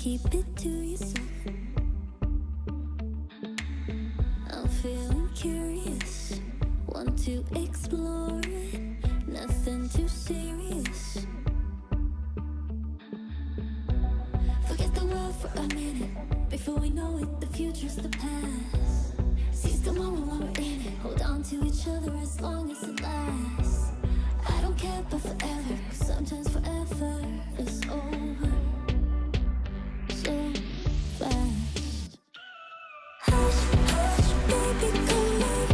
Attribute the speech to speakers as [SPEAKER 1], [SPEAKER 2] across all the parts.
[SPEAKER 1] keep it to yourself. I'm feeling curious, want to explore it, nothing too serious. Forget the world for a minute, before we know it, the future's the past. Seize the moment while we're in it, hold on to each other as long as it lasts. I don't care about forever, 'cause sometimes forever is over so fast. Hush, hush, baby, come on,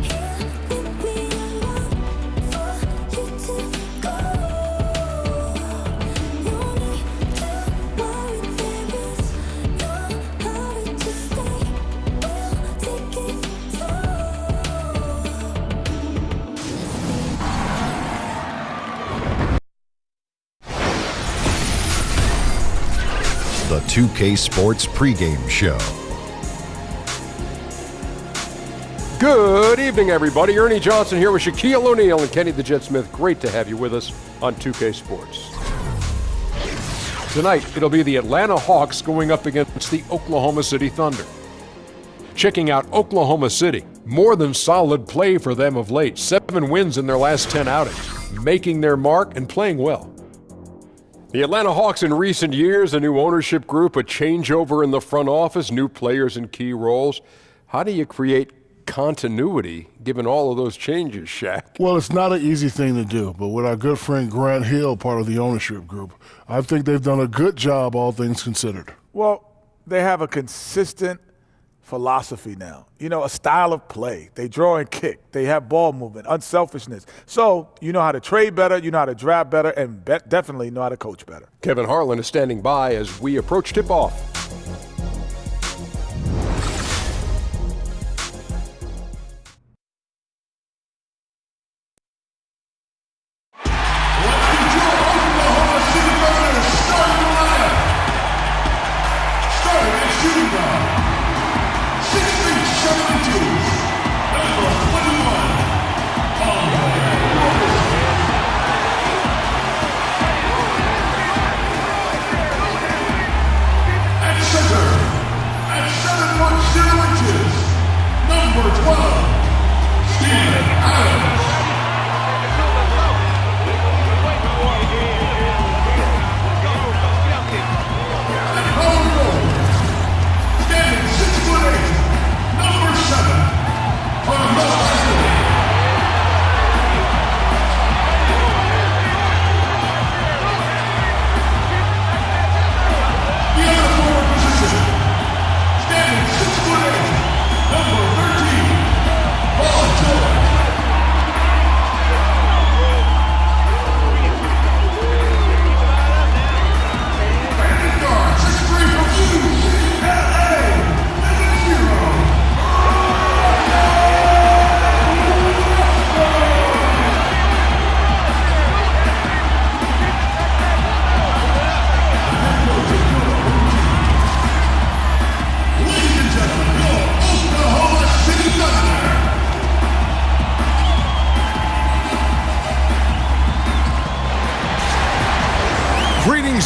[SPEAKER 1] here with me, I want for you to go. No need to worry, there is no hurry to stay, we'll take it slow.
[SPEAKER 2] The 2K Sports Pregame Show.
[SPEAKER 3] Good evening, everybody. Ernie Johnson here with Shaquille O'Neal and Kenny the Jet Smith. Great to have you with us on 2K Sports. Tonight, it'll be the Atlanta Hawks going up against the Oklahoma City Thunder. Checking out Oklahoma City, more than solid play for them of late. 7 wins in their last 10 outings, making their mark and playing well. The Atlanta Hawks in recent years, a new ownership group, a changeover in the front office, new players in key roles. How do you create continuity given all of those changes, Shaq?
[SPEAKER 4] Well, it's not an easy thing to do, but with our good friend Grant Hill, part of the ownership group, I think they've done a good job, all things considered.
[SPEAKER 5] Well, they have a consistent philosophy now. You know, a style of play. They draw and kick. They have ball movement, unselfishness. So you know how to trade better, you know how to draft better, and definitely know how to coach better.
[SPEAKER 3] Kevin Harlan is standing by as we approach tip-off.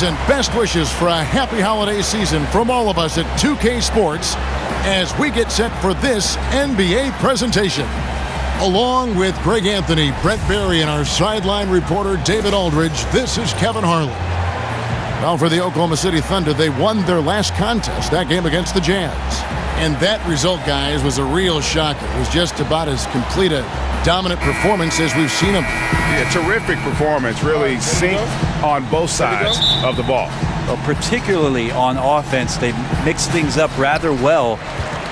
[SPEAKER 6] And best wishes for a happy holiday season from all of us at 2K Sports as we get set for this NBA presentation. Along with Greg Anthony, Brett Barry, and our sideline reporter David Aldridge, this is Kevin Harlan. Now for the Oklahoma City Thunder, they won their last contest, that game against the Jazz. And that result, guys, was a real shocker. It was just about as complete a dominant performance as we've seen them.
[SPEAKER 7] Yeah, terrific performance, really synced on both sides of the ball.
[SPEAKER 8] Well, particularly on offense, they mixed things up rather well.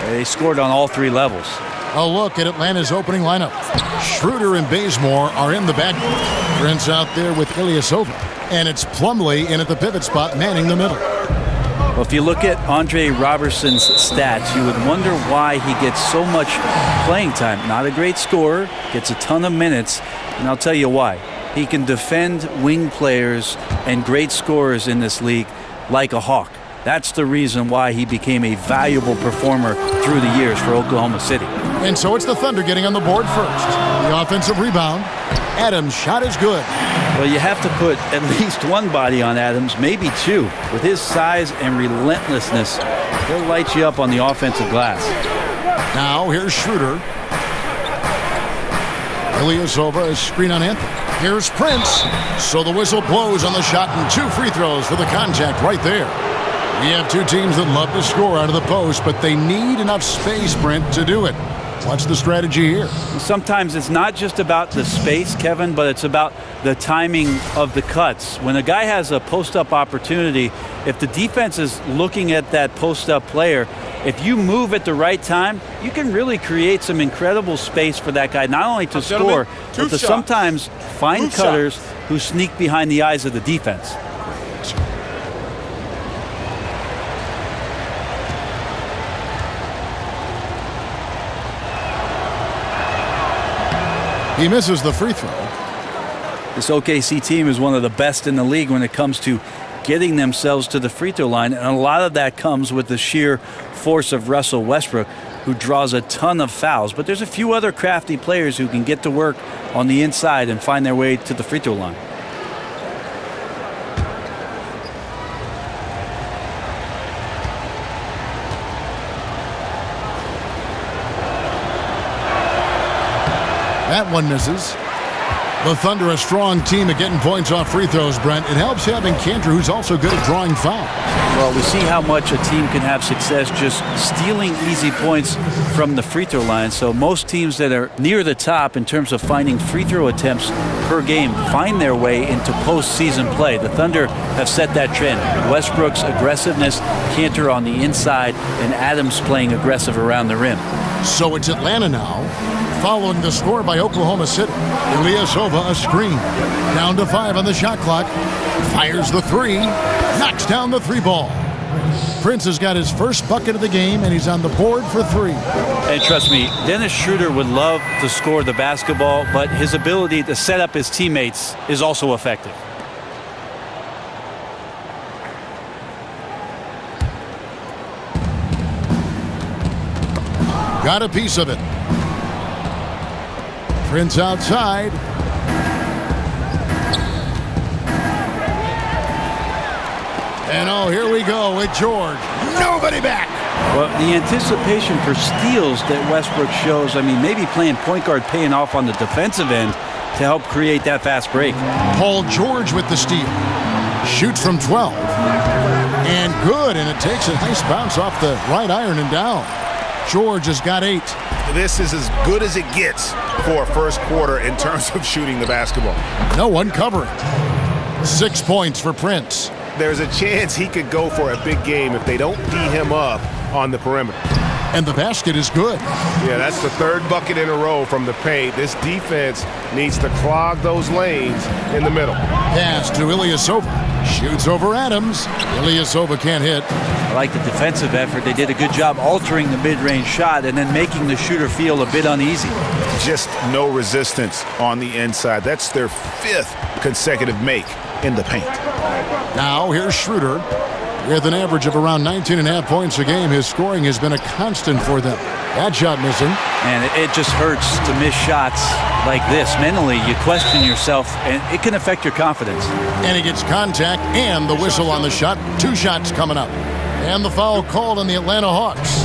[SPEAKER 8] They scored on all 3 levels.
[SPEAKER 6] A look at Atlanta's opening lineup. Schroeder and Bazemore are in the backcourt. Brent's out there with Ilyasova. And it's Plumlee in at the pivot spot, manning the middle.
[SPEAKER 8] Well, if you look at Andre Roberson's stats, you would wonder why he gets so much playing time. Not a great scorer, gets a ton of minutes, and I'll tell you why. He can defend wing players and great scorers in this league like a Hawk. That's the reason why he became a valuable performer through the years for Oklahoma City.
[SPEAKER 6] And so it's the Thunder getting on the board first. The offensive rebound. Adams' shot is good.
[SPEAKER 8] Well, you have to put at least one body on Adams, maybe two. With his size and relentlessness, he'll light you up on the offensive glass.
[SPEAKER 6] Now here's Schroeder. Ilyasova, a screen on Anthony. Here's Prince. So the whistle blows on the shot and 2 free throws for the contact right there. We have 2 teams that love to score out of the post, but they need enough space, Brent, to do it. What's the strategy here?
[SPEAKER 8] Sometimes it's not just about the space, Kevin, but it's about the timing of the cuts. When a guy has a post-up opportunity, if the defense is looking at that post-up player, if you move at the right time, you can really create some incredible space for that guy, not only to score, but to sometimes find cutters who sneak behind the eyes of the defense.
[SPEAKER 6] He misses the free throw.
[SPEAKER 8] This OKC team is one of the best in the league when it comes to getting themselves to the free throw line, and a lot of that comes with the sheer force of Russell Westbrook, who draws a ton of fouls. But there's a few other crafty players who can get to work on the inside and find their way to the free throw line.
[SPEAKER 6] That one misses. The Thunder, a strong team at getting points off free throws, Brent. It helps having Cantor, who's also good at drawing fouls.
[SPEAKER 8] Well, we see how much a team can have success just stealing easy points from the free throw line. So most teams that are near the top in terms of finding free throw attempts per game find their way into postseason play. The Thunder have set that trend. Westbrook's aggressiveness, Cantor on the inside, and Adams playing aggressive around the rim.
[SPEAKER 6] So it's Atlanta now, following the score by Oklahoma City. Ilyasova, a screen. Down to 5 on the shot clock. Fires the 3. Knocks down the 3 ball. Prince has got his first bucket of the game, and he's on the board for 3.
[SPEAKER 8] And trust me, Dennis Schroeder would love to score the basketball, but his ability to set up his teammates is also effective.
[SPEAKER 6] Got a piece of it. Prince outside. And oh, here we go with George. Nobody back.
[SPEAKER 8] Well, the anticipation for steals that Westbrook shows, I mean, maybe playing point guard paying off on the defensive end to help create that fast break.
[SPEAKER 6] Paul George with the steal. Shoots from 12. And good, and it takes a nice bounce off the right iron and down. George has got 8.
[SPEAKER 7] This is as good as it gets for a first quarter in terms of shooting the basketball.
[SPEAKER 6] No one covering. 6 points for Prince.
[SPEAKER 7] There's a chance he could go for a big game if they don't D him up on the perimeter.
[SPEAKER 6] And the basket is good.
[SPEAKER 7] Yeah, that's the 3rd bucket in a row from the paint. This defense needs to clog those lanes in the middle.
[SPEAKER 6] Pass to Ilyasova. Shoots over Adams. Ilyasova can't hit.
[SPEAKER 8] I like the defensive effort. They did a good job altering the mid-range shot and then making the shooter feel a bit uneasy.
[SPEAKER 7] Just no resistance on the inside. That's their 5th consecutive make in the paint.
[SPEAKER 6] Now here's Schroeder. With an average of around 19.5 points a game, his scoring has been a constant for them. That shot missing.
[SPEAKER 8] And it just hurts to miss shots like this. Mentally, you question yourself, and it can affect your confidence.
[SPEAKER 6] And he gets contact and the whistle on the shot. 2 shots coming up. And the foul called on the Atlanta Hawks.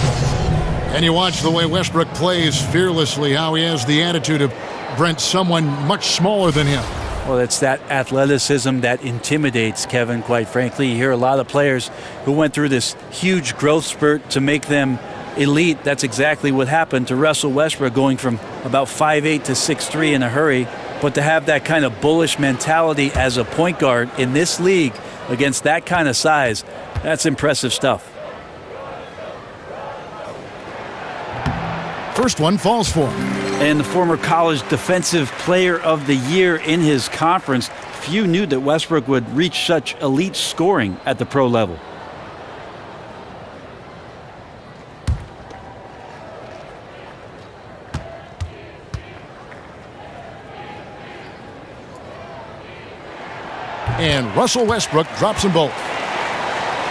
[SPEAKER 6] And you watch the way Westbrook plays fearlessly, how he has the attitude of, Brent, someone much smaller than him.
[SPEAKER 8] Well, it's that athleticism that intimidates, Kevin, quite frankly. You hear a lot of players who went through this huge growth spurt to make them elite. That's exactly what happened to Russell Westbrook, going from about 5'8" to 6'3" in a hurry. But to have that kind of bullish mentality as a point guard in this league against that kind of size, that's impressive stuff.
[SPEAKER 6] First one falls for him.
[SPEAKER 8] And the former college defensive player of the year in his conference. Few knew that Westbrook would reach such elite scoring at the pro level.
[SPEAKER 6] And Russell Westbrook drops them both.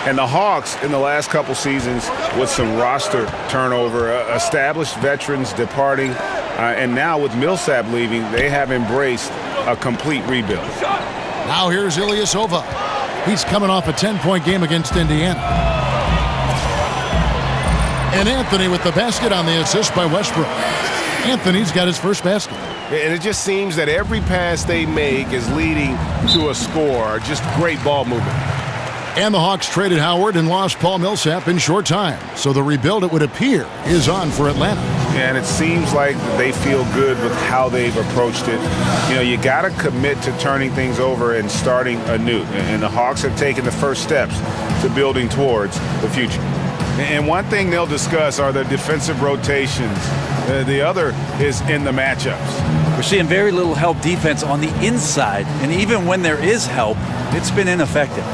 [SPEAKER 7] And the Hawks in the last couple seasons with some roster turnover, established veterans departing, and now with Millsap leaving, they have embraced a complete rebuild.
[SPEAKER 6] Now here's Ilyasova. He's coming off a 10-point game against Indiana. And Anthony with the basket on the assist by Westbrook. Anthony's got his first basket.
[SPEAKER 7] And it just seems that every pass they make is leading to a score. Just great ball movement.
[SPEAKER 6] And the Hawks traded Howard and lost Paul Millsap in short time. So the rebuild, it would appear, is on for Atlanta.
[SPEAKER 7] And it seems like they feel good with how they've approached it. You know, you got to commit to turning things over and starting anew. And the Hawks have taken the first steps to building towards the future. And one thing they'll discuss are the defensive rotations. The other is in the matchups.
[SPEAKER 8] We're seeing very little help defense on the inside. And even when there is help, it's been ineffective.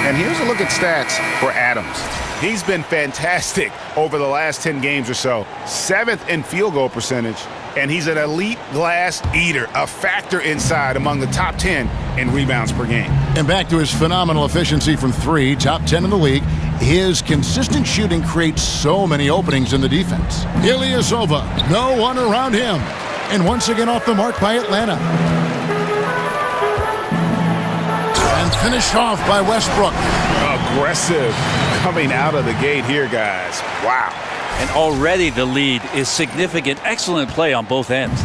[SPEAKER 7] And here's a look at stats for Adams. He's been fantastic over the last 10 games or so. 7th in field goal percentage, and he's an elite glass eater, a factor inside among the top 10 in rebounds per game.
[SPEAKER 6] And back to his phenomenal efficiency from three, top 10 in the league. His consistent shooting creates so many openings in the defense. Ilyasova, no one around him. And once again off the mark by Atlanta. And finished off by Westbrook.
[SPEAKER 7] Aggressive coming out of the gate here, guys. Wow.
[SPEAKER 8] And already the lead is significant. Excellent play on both ends.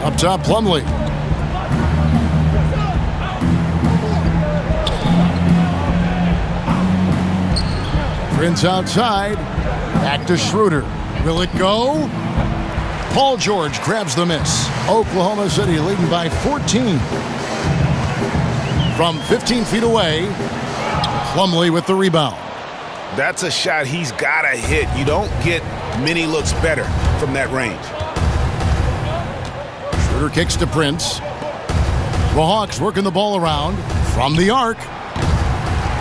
[SPEAKER 6] Up top, Plumlee. Prince outside. Back to Schroeder. Will it go? Paul George grabs the miss. Oklahoma City leading by 14. From 15 feet away, Plumlee with the rebound.
[SPEAKER 7] That's a shot he's got to hit. You don't get many looks better from that range.
[SPEAKER 6] Schroeder kicks to Prince. The Hawks working the ball around from the arc.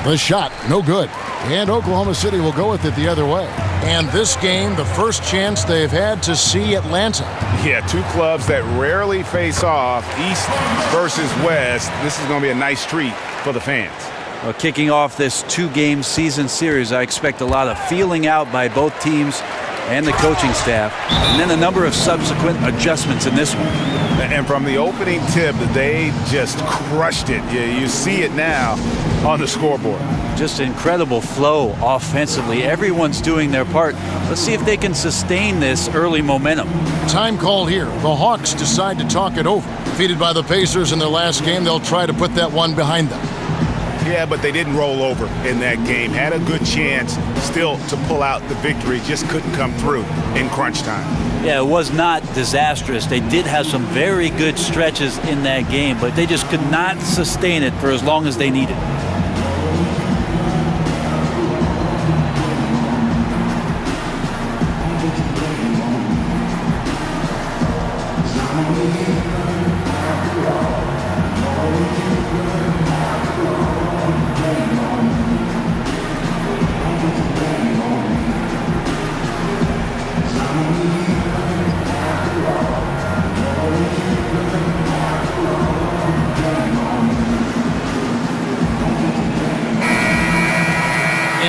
[SPEAKER 6] The shot, no good. And Oklahoma City will go with it the other way. And this game, the first chance they've had to see Atlanta.
[SPEAKER 7] Yeah, two clubs that rarely face off, East versus West. This is going to be a nice treat for the fans.
[SPEAKER 8] Well, kicking off this two-game season series, I expect a lot of feeling out by both teams and the coaching staff, and then a number of subsequent adjustments in this one.
[SPEAKER 7] And from the opening tip, they just crushed it. You see it now on the scoreboard.
[SPEAKER 8] Just incredible flow offensively. Everyone's doing their part. Let's see if they can sustain this early momentum.
[SPEAKER 6] Time called here. The Hawks decide to talk it over. Defeated by the Pacers in their last game, they'll try to put that one behind them.
[SPEAKER 7] Yeah, but they didn't roll over in that game. Had a good chance still to pull out the victory. Just couldn't come through in crunch time.
[SPEAKER 8] Yeah, it was not disastrous. They did have some very good stretches in that game, but they just could not sustain it for as long as they needed.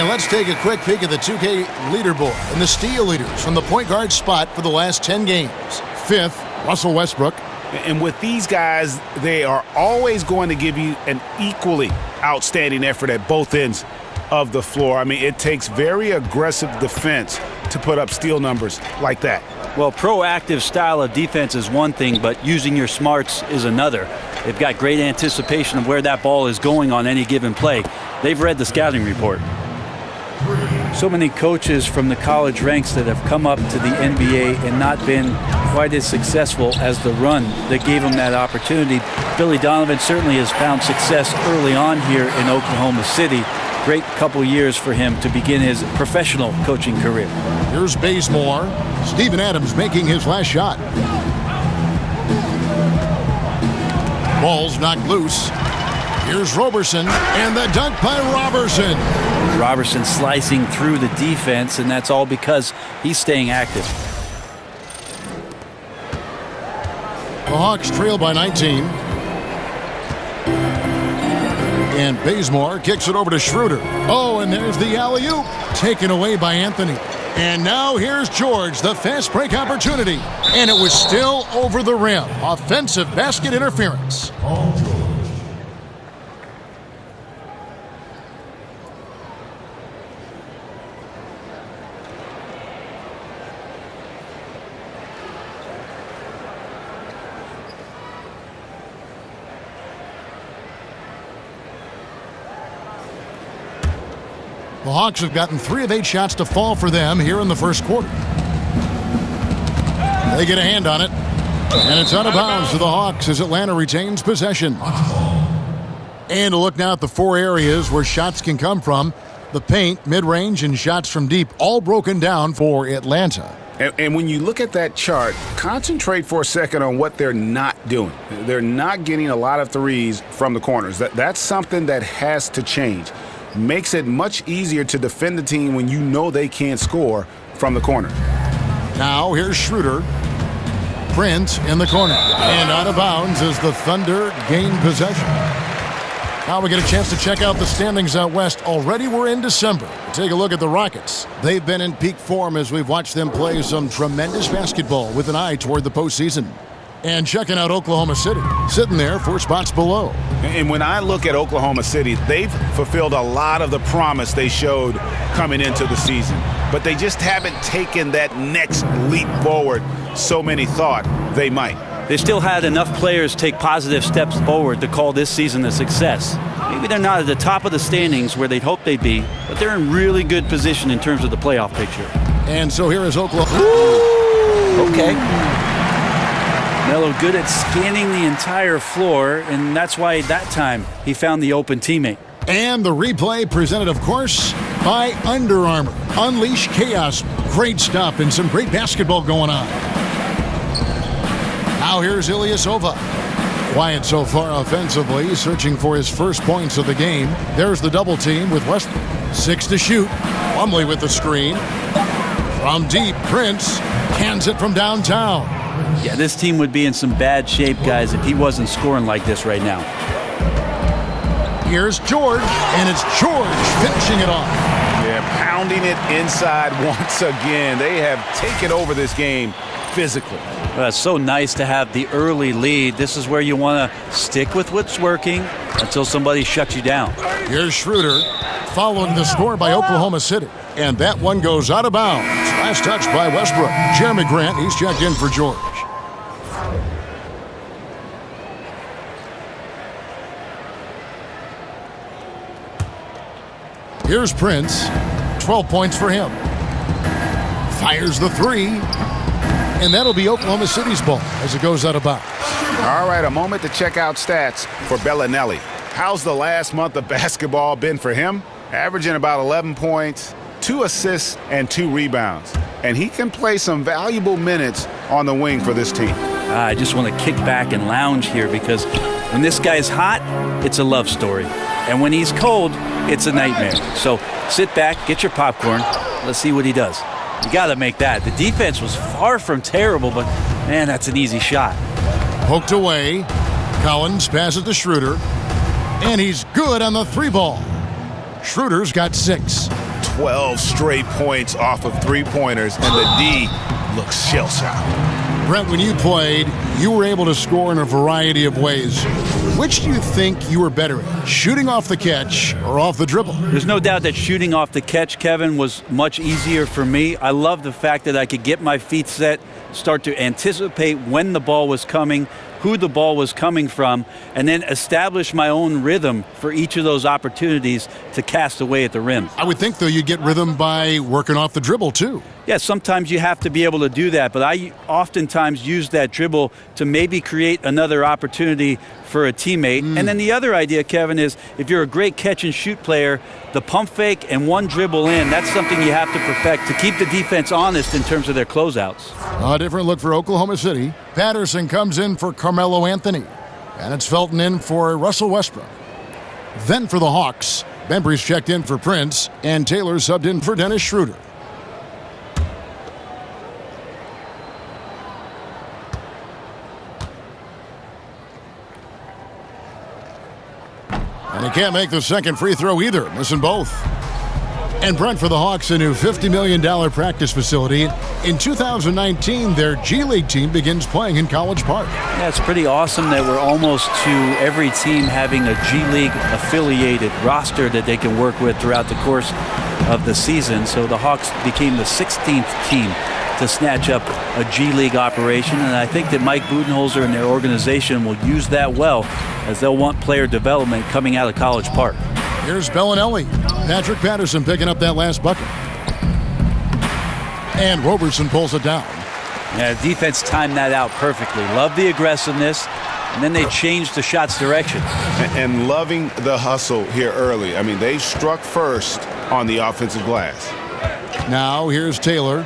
[SPEAKER 6] Let's take a quick peek at the 2K leaderboard and the steal leaders from the point guard spot for the last 10 games. 5th, Russell Westbrook.
[SPEAKER 7] And with these guys, they are always going to give you an equally outstanding effort at both ends of the floor. I mean, it takes very aggressive defense to put up steal numbers like that.
[SPEAKER 8] Well, proactive style of defense is one thing, but using your smarts is another. They've got great anticipation of where that ball is going on any given play. They've read the scouting report. So many coaches from the college ranks that have come up to the NBA and not been quite as successful as the run that gave them that opportunity. Billy Donovan certainly has found success early on here in Oklahoma City. great couple years for him to begin his professional coaching career.
[SPEAKER 6] Here's Bazemore. Steven Adams making his last shot. Ball's knocked loose. Here's Roberson, and the dunk by Roberson.
[SPEAKER 8] Roberson slicing through the defense, and that's all because he's staying active.
[SPEAKER 6] The Hawks trail by 19. And Bazemore kicks it over to Schroeder. Oh, and there's the alley-oop, taken away by Anthony. And now here's George, the fast break opportunity. And it was still over the rim. Offensive basket interference. The Hawks have gotten 3 of 8 shots to fall for them here in the first quarter. They get a hand on it, and it's out of bounds to the Hawks as Atlanta retains possession. And a look now at the 4 areas where shots can come from. The paint, mid-range, and shots from deep, all broken down for Atlanta.
[SPEAKER 7] And when you look at that chart, concentrate for a second on what they're not doing. They're not getting a lot of threes from the corners. That's something that has to change. Makes it much easier to defend the team when you know they can't score from the corner.
[SPEAKER 6] Now here's Schroeder. Prince in the corner. And out of bounds as the Thunder gain possession. Now we get a chance to check out the standings out west. Already we're in December. Take a look at the Rockets. They've been in peak form as we've watched them play some tremendous basketball with an eye toward the postseason. And checking out Oklahoma City, sitting there 4 spots below.
[SPEAKER 7] And when I look at Oklahoma City, they've fulfilled a lot of the promise they showed coming into the season. But they just haven't taken that next leap forward so many thought they might.
[SPEAKER 8] They still had enough players take positive steps forward to call this season a success. Maybe they're not at the top of the standings where they'd hoped they'd be, but they're in really good position in terms of the playoff picture.
[SPEAKER 6] And so here is Oklahoma.
[SPEAKER 8] Okay. Melo good at scanning the entire floor, and that's why that time he found the open teammate.
[SPEAKER 6] And the replay presented, of course, by Under Armour. Unleash chaos. Great stuff and some great basketball going on. Now here's Ilyasova. Quiet so far offensively, searching for his first points of the game. There's the double team with Westbrook. 6 to shoot. Plumlee with the screen. From deep, Prince cans it from downtown.
[SPEAKER 8] Yeah, this team would be in some bad shape, guys, if he wasn't scoring like this right now.
[SPEAKER 6] Here's George, and it's George finishing it off.
[SPEAKER 7] Yeah, pounding it inside once again. They have taken over this game physically.
[SPEAKER 8] Well, it's so nice to have the early lead. This is where you want to stick with what's working until somebody shuts you down.
[SPEAKER 6] Here's Schroeder following the score by Oklahoma City. And that one goes out of bounds. Last touch by Westbrook. Jeremy Grant, he's checked in for George. Here's Prince. 12 points for him. Fires the 3. And that'll be Oklahoma City's ball as it goes out of bounds.
[SPEAKER 7] All right, a moment to check out stats for Bellinelli. How's the last month of basketball been for him? Averaging about 11 points, 2 assists, and 2 rebounds. And he can play some valuable minutes on the wing for this team.
[SPEAKER 8] I just want to kick back and lounge here because when this guy's hot, it's a love story. And when he's cold, it's a nightmare. So sit back, get your popcorn. Let's see what he does. You got to make that. The defense was far from terrible, but, man, that's an easy shot.
[SPEAKER 6] Poked away. Collins passes to Schroeder. And he's good on the 3-ball. Schroeder's got 6.
[SPEAKER 7] 12 straight points off of 3-pointers, and the D looks shell-shocked.
[SPEAKER 6] Brent, when you played, you were able to score in a variety of ways. Which do you think you were better at, shooting off the catch or off the dribble?
[SPEAKER 8] There's no doubt that shooting off the catch, Kevin, was much easier for me. I love the fact that I could get my feet set, start to anticipate when the ball was coming, who the ball was coming from, and then establish my own rhythm for each of those opportunities to cast away at the rim.
[SPEAKER 6] I would think, though, you'd get rhythm by working off the dribble, too.
[SPEAKER 8] Yeah, sometimes you have to be able to do that, but I oftentimes use that dribble to maybe create another opportunity for a teammate. And then the other idea, Kevin, is if you're a great catch-and-shoot player, the pump fake and one dribble in, that's something you have to perfect to keep the defense honest in terms of their closeouts.
[SPEAKER 6] A different look for Oklahoma City. Patterson comes in for Carmelo Anthony, and it's Felton in for Russell Westbrook. Then for the Hawks, Bembry's checked in for Prince, and Taylor subbed in for Dennis Schroeder. And he can't make the second free throw either, missing both. And Brent, for the Hawks, a new $50 million practice facility. In 2019, their G League team begins playing in College Park.
[SPEAKER 8] Yeah, it's pretty awesome that we're almost to every team having a G League affiliated roster that they can work with throughout the course of the season. So the Hawks became the 16th team to snatch up a G League operation, and I think that Mike Budenholzer and their organization will use that well, as they'll want player development coming out of College Park.
[SPEAKER 6] Here's Bellinelli. Patrick Patterson picking up that last bucket. And Roberson pulls it down.
[SPEAKER 8] Yeah, defense timed that out perfectly. Love the aggressiveness, and then they changed the shot's direction.
[SPEAKER 7] And loving the hustle here early. I mean, they struck first on the offensive glass.
[SPEAKER 6] Now here's Taylor.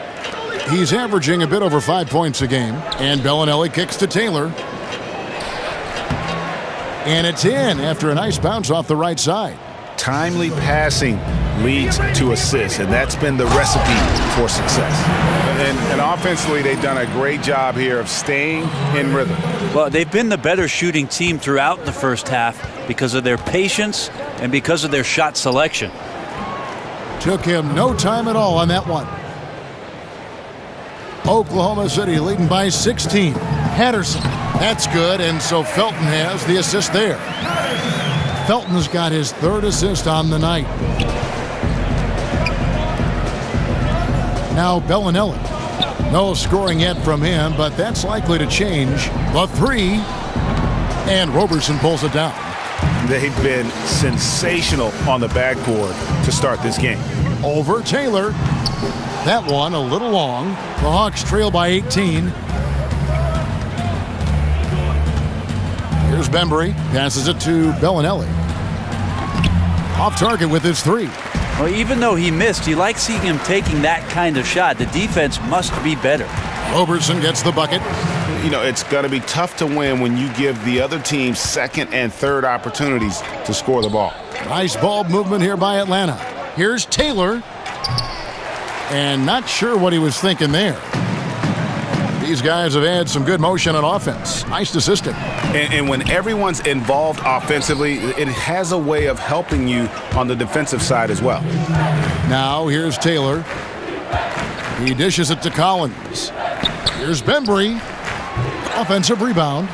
[SPEAKER 6] He's averaging a bit over 5 points a game. And Bellinelli kicks to Taylor. And it's in after a nice bounce off the right side.
[SPEAKER 7] Timely passing leads to assists, and that's been the recipe for success. And offensively, they've done a great job here of staying in rhythm.
[SPEAKER 8] Well, they've been the better shooting team throughout the first half because of their patience and because of their shot selection.
[SPEAKER 6] Took him no time at all on that one. Oklahoma City leading by 16. Patterson. That's good, and so Felton has the assist there. Felton's got his third assist on the night. Now Bellinelli. No scoring yet from him, but that's likely to change. The three, and Roberson pulls it down.
[SPEAKER 7] They've been sensational on the backboard to start this game.
[SPEAKER 6] Over Taylor. That one a little long. The Hawks trail by 18. Here's Bembry. Passes it to Bellinelli. Off target with his three.
[SPEAKER 8] Well, even though he missed, you like seeing him taking that kind of shot. The defense must be better.
[SPEAKER 6] Roberson gets the bucket.
[SPEAKER 7] You know, it's going to be tough to win when you give the other team second and third opportunities to score the ball.
[SPEAKER 6] Nice ball movement here by Atlanta. Here's Taylor. And not sure what he was thinking there. These guys have had some good motion on offense. Nice assistant.
[SPEAKER 7] And when everyone's involved offensively, it has a way of helping you on the defensive side as well.
[SPEAKER 6] Now here's Taylor. He dishes it to Collins. Here's Bembry. Offensive rebound.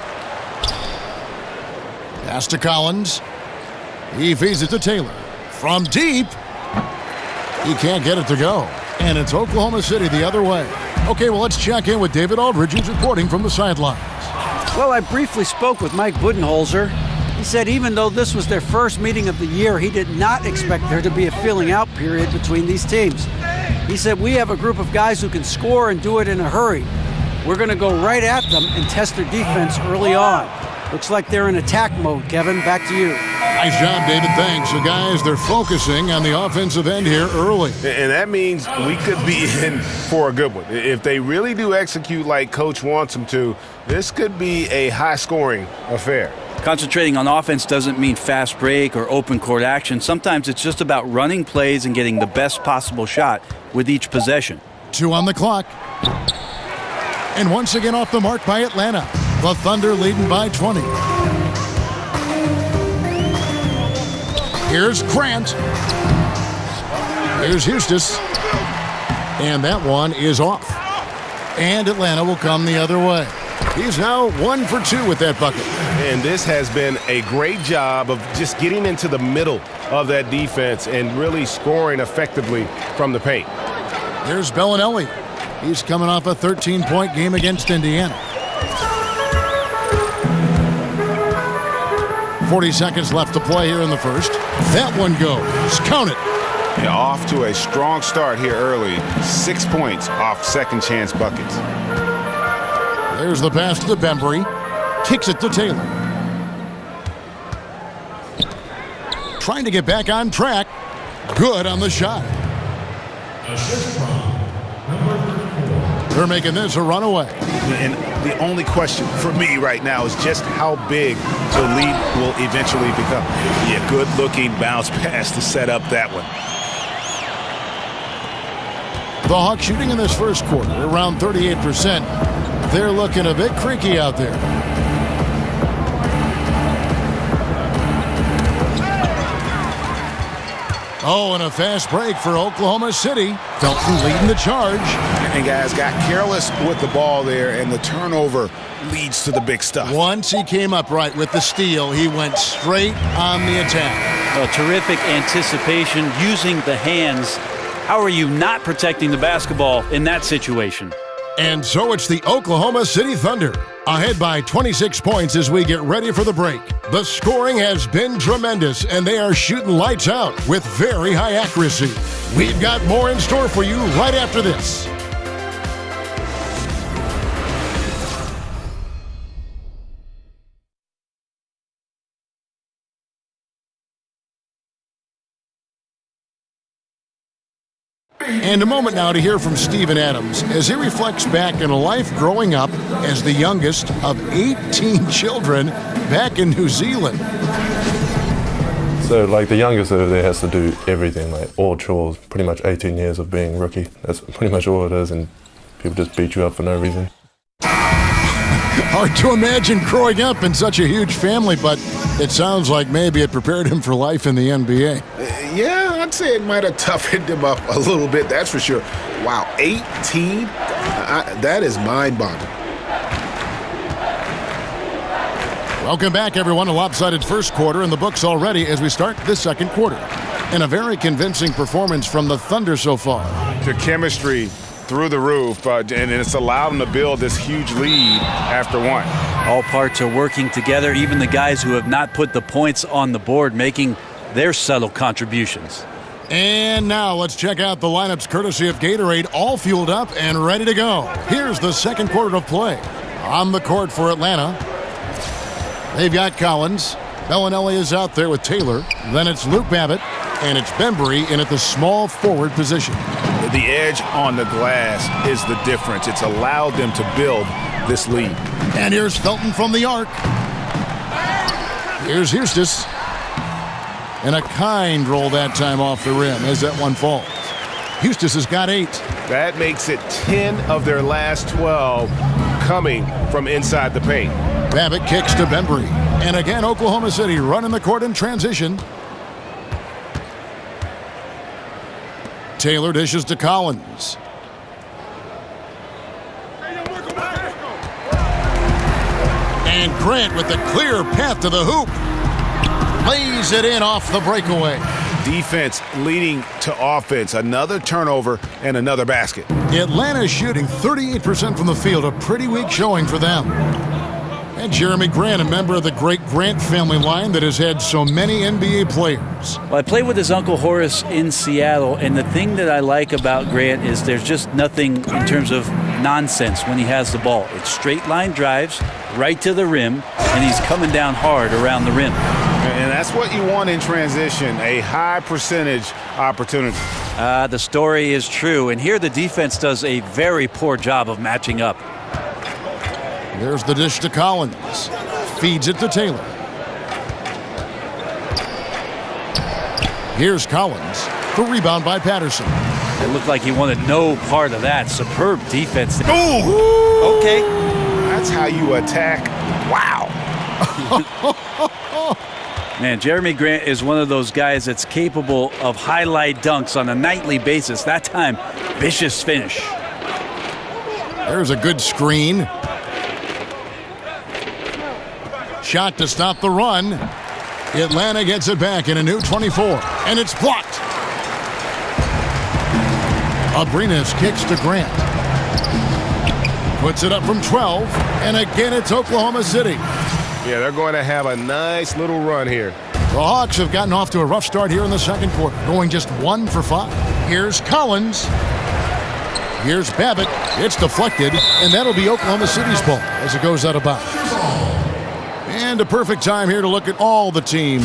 [SPEAKER 6] Pass to Collins. He feeds it to Taylor. From deep. He can't get it to go. And it's Oklahoma City the other way. Okay, well, let's check in with David Aldridge, who's reporting from the sidelines.
[SPEAKER 9] Well, I briefly spoke with Mike Budenholzer. He said even though this was their first meeting of the year, he did not expect there to be a filling out period between these teams. He said, we have a group of guys who can score and do it in a hurry. We're going to go right at them and test their defense early on. Looks like they're in attack mode, Kevin. Back to you.
[SPEAKER 6] Nice job, David. Thanks. So, guys, they're focusing on the offensive end here early.
[SPEAKER 7] And that means we could be in for a good one. If they really do execute like Coach wants them to, this could be a high-scoring affair.
[SPEAKER 8] Concentrating on offense doesn't mean fast break or open court action. Sometimes it's just about running plays and getting the best possible shot with each possession.
[SPEAKER 6] 2 on the clock. And once again off the mark by Atlanta. The Thunder leading by 20. Here's Grant. Here's Eustis. And that one is off. And Atlanta will come the other way. He's now 1 for 2 with that bucket.
[SPEAKER 7] And this has been a great job of just getting into the middle of that defense and really scoring effectively from the paint.
[SPEAKER 6] Here's Bellinelli. He's coming off a 13-point game against Indiana. 40 seconds left to play here in the first. That one goes. Count it.
[SPEAKER 7] Yeah, off to a strong start here early. 6 points off second chance buckets.
[SPEAKER 6] There's the pass to Bembry. Kicks it to Taylor. Trying to get back on track. Good on the shot. They're making this a runaway.
[SPEAKER 7] And the only question for me right now is just how big the lead will eventually become. Yeah, good-looking bounce pass to set up that one.
[SPEAKER 6] The Hawks shooting in this first quarter around 38%. They're looking a bit creaky out there. Oh, and a fast break for Oklahoma City. Felton leading the charge.
[SPEAKER 7] And guys got careless with the ball there, and the turnover leads to the big stuff.
[SPEAKER 6] Once he came up right with the steal, he went straight on the attack.
[SPEAKER 8] Oh, terrific anticipation using the hands. How are you not protecting the basketball in that situation?
[SPEAKER 6] And so it's the Oklahoma City Thunder, ahead by 26 points as we get ready for the break. The scoring has been tremendous, and they are shooting lights out with very high accuracy. We've got more in store for you right after this. And a moment now to hear from Steven Adams as he reflects back on a life growing up as the youngest of 18 children back in New Zealand.
[SPEAKER 10] So, like, the youngest over there has to do everything, like all chores, pretty much 18 years of being rookie. That's pretty much all it is, and people just beat you up for no reason.
[SPEAKER 6] Hard to imagine growing up in such a huge family, but it sounds like maybe it prepared him for life in the NBA.
[SPEAKER 7] Yeah, I'd say it might have toughened him up a little bit, that's for sure. Wow, 18? That is mind-boggling.
[SPEAKER 6] Welcome back, everyone. A lopsided first quarter in the books already as we start this second quarter. And a very convincing performance from the Thunder so far.
[SPEAKER 7] The chemistry through the roof, and it's allowed them to build this huge lead after one.
[SPEAKER 8] All parts are working together, even the guys who have not put the points on the board making their subtle contributions.
[SPEAKER 6] And now let's check out the lineups courtesy of Gatorade, all fueled up and ready to go. Here's the second quarter of play. On the court for Atlanta, they've got Collins. Bellinelli is out there with Taylor. Then it's Luke Babbitt, and it's Bembry in at the small forward position.
[SPEAKER 7] The edge on the glass is the difference. It's allowed them to build this lead.
[SPEAKER 6] And here's Felton from the arc. Here's Eustace. And a kind roll that time off the rim as that one falls. Eustace has got 8.
[SPEAKER 7] That makes it 10 of their last 12 coming from inside the paint.
[SPEAKER 6] Babbitt kicks to Bembry. And again, Oklahoma City running the court in transition. Taylor dishes to Collins. And Grant with the clear path to the hoop. Lays it in off the breakaway.
[SPEAKER 7] Defense leading to offense. Another turnover and another basket.
[SPEAKER 6] Atlanta shooting 38% from the field. A pretty weak showing for them. And Jeremy Grant, a member of the great Grant family line that has had so many NBA players.
[SPEAKER 8] Well, I played with his Uncle Horace in Seattle, and the thing that I like about Grant is there's just nothing in terms of nonsense when he has the ball. It's straight line drives right to the rim, and he's coming down hard around the rim.
[SPEAKER 7] And that's what you want in transition, a high percentage opportunity.
[SPEAKER 8] The story is true, and here the defense does a very poor job of matching up.
[SPEAKER 6] There's the dish to Collins. Feeds it to Taylor. Here's Collins. The rebound by Patterson.
[SPEAKER 8] It looked like he wanted no part of that. Superb defense.
[SPEAKER 7] Ooh!
[SPEAKER 8] Okay.
[SPEAKER 7] That's how you attack. Wow.
[SPEAKER 8] Man, Jeremy Grant is one of those guys that's capable of highlight dunks on a nightly basis. That time, vicious finish.
[SPEAKER 6] There's a good screen. Shot to stop the run. Atlanta gets it back in a new 24, and it's blocked. Abrinas kicks to Grant. Puts it up from 12, and again it's Oklahoma City.
[SPEAKER 7] Yeah, they're going to have a nice little run here.
[SPEAKER 6] The Hawks have gotten off to a rough start here in the second quarter, going just 1 for 5. Here's Collins. Here's Babbitt. It's deflected, and that'll be Oklahoma City's ball as it goes out of bounds. And a perfect time here to look at all the teams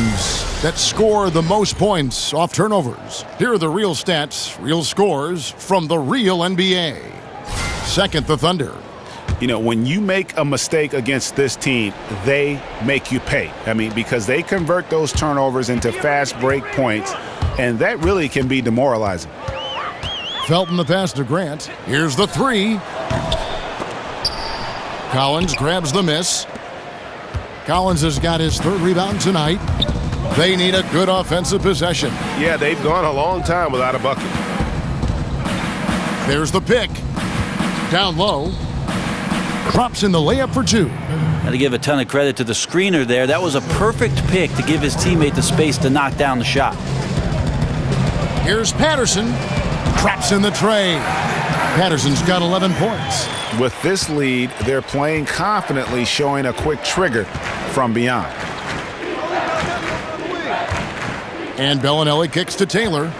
[SPEAKER 6] that score the most points off turnovers. Here are the real stats, real scores from the real NBA. Second, the Thunder.
[SPEAKER 7] You know, when you make a mistake against this team, they make you pay. I mean, because they convert those turnovers into fast break points, and that really can be demoralizing.
[SPEAKER 6] Felton the pass to Grant. Here's the 3. Collins grabs the miss. Collins has got his 3rd rebound tonight. They need a good offensive possession.
[SPEAKER 7] Yeah, they've gone a long time without a bucket.
[SPEAKER 6] There's the pick. Down low. Drops in the layup for 2.
[SPEAKER 8] Got to give a ton of credit to the screener there. That was a perfect pick to give his teammate the space to knock down the shot.
[SPEAKER 6] Here's Patterson. Traps in the tray. Patterson's got 11 points.
[SPEAKER 7] With this lead, they're playing confidently, showing a quick trigger from beyond.
[SPEAKER 6] And Bellinelli kicks to Taylor.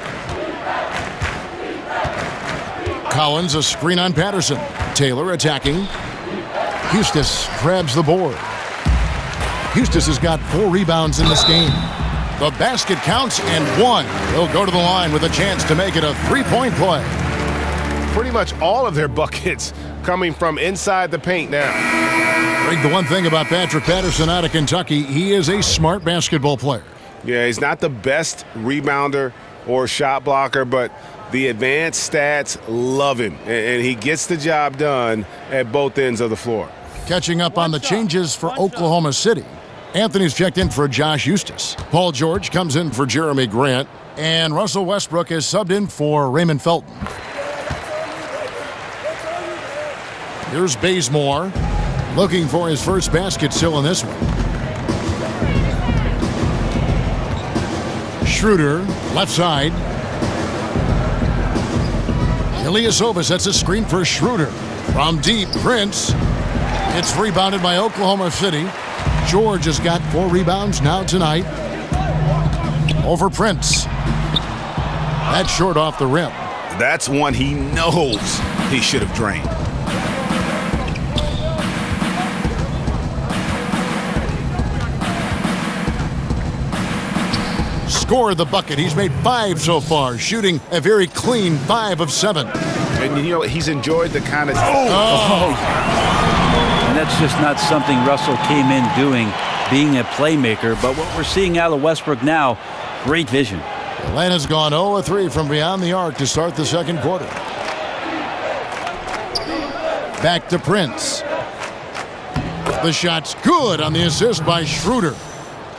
[SPEAKER 6] Collins a screen on Patterson. Taylor attacking. Hustis grabs the board. Hustis has got 4 rebounds in this game. The basket counts and 1. He'll go to the line with a chance to make it a 3-point play.
[SPEAKER 7] Pretty much all of their buckets coming from inside the paint now.
[SPEAKER 6] Greg, the one thing about Patrick Patterson out of Kentucky, he is a smart basketball player.
[SPEAKER 7] Yeah, he's not the best rebounder or shot blocker, but the advanced stats love him, and he gets the job done at both ends of the floor.
[SPEAKER 6] Catching up on the changes for Oklahoma City. Anthony's checked in for Josh Hustis. Paul George comes in for Jeremy Grant. And Russell Westbrook is subbed in for Raymond Felton. Here's Bazemore, looking for his first basket still in this one. Schroeder, left side. Ilyasova sets a screen for Schroeder. From deep, Prince. It's rebounded by Oklahoma City. George has got 4 rebounds now tonight. Over Prince. That's short off the rim.
[SPEAKER 7] That's one he knows he should have drained.
[SPEAKER 6] Scored the bucket. He's made 5 so far, shooting a very clean 5 of 7.
[SPEAKER 7] And you know, he's enjoyed the kind of...
[SPEAKER 8] And that's just not something Russell came in doing, being a playmaker. But what we're seeing out of Westbrook now, great vision.
[SPEAKER 6] Atlanta's gone 0-3 from beyond the arc to start the second quarter. Back to Prince. The shot's good on the assist by Schroeder.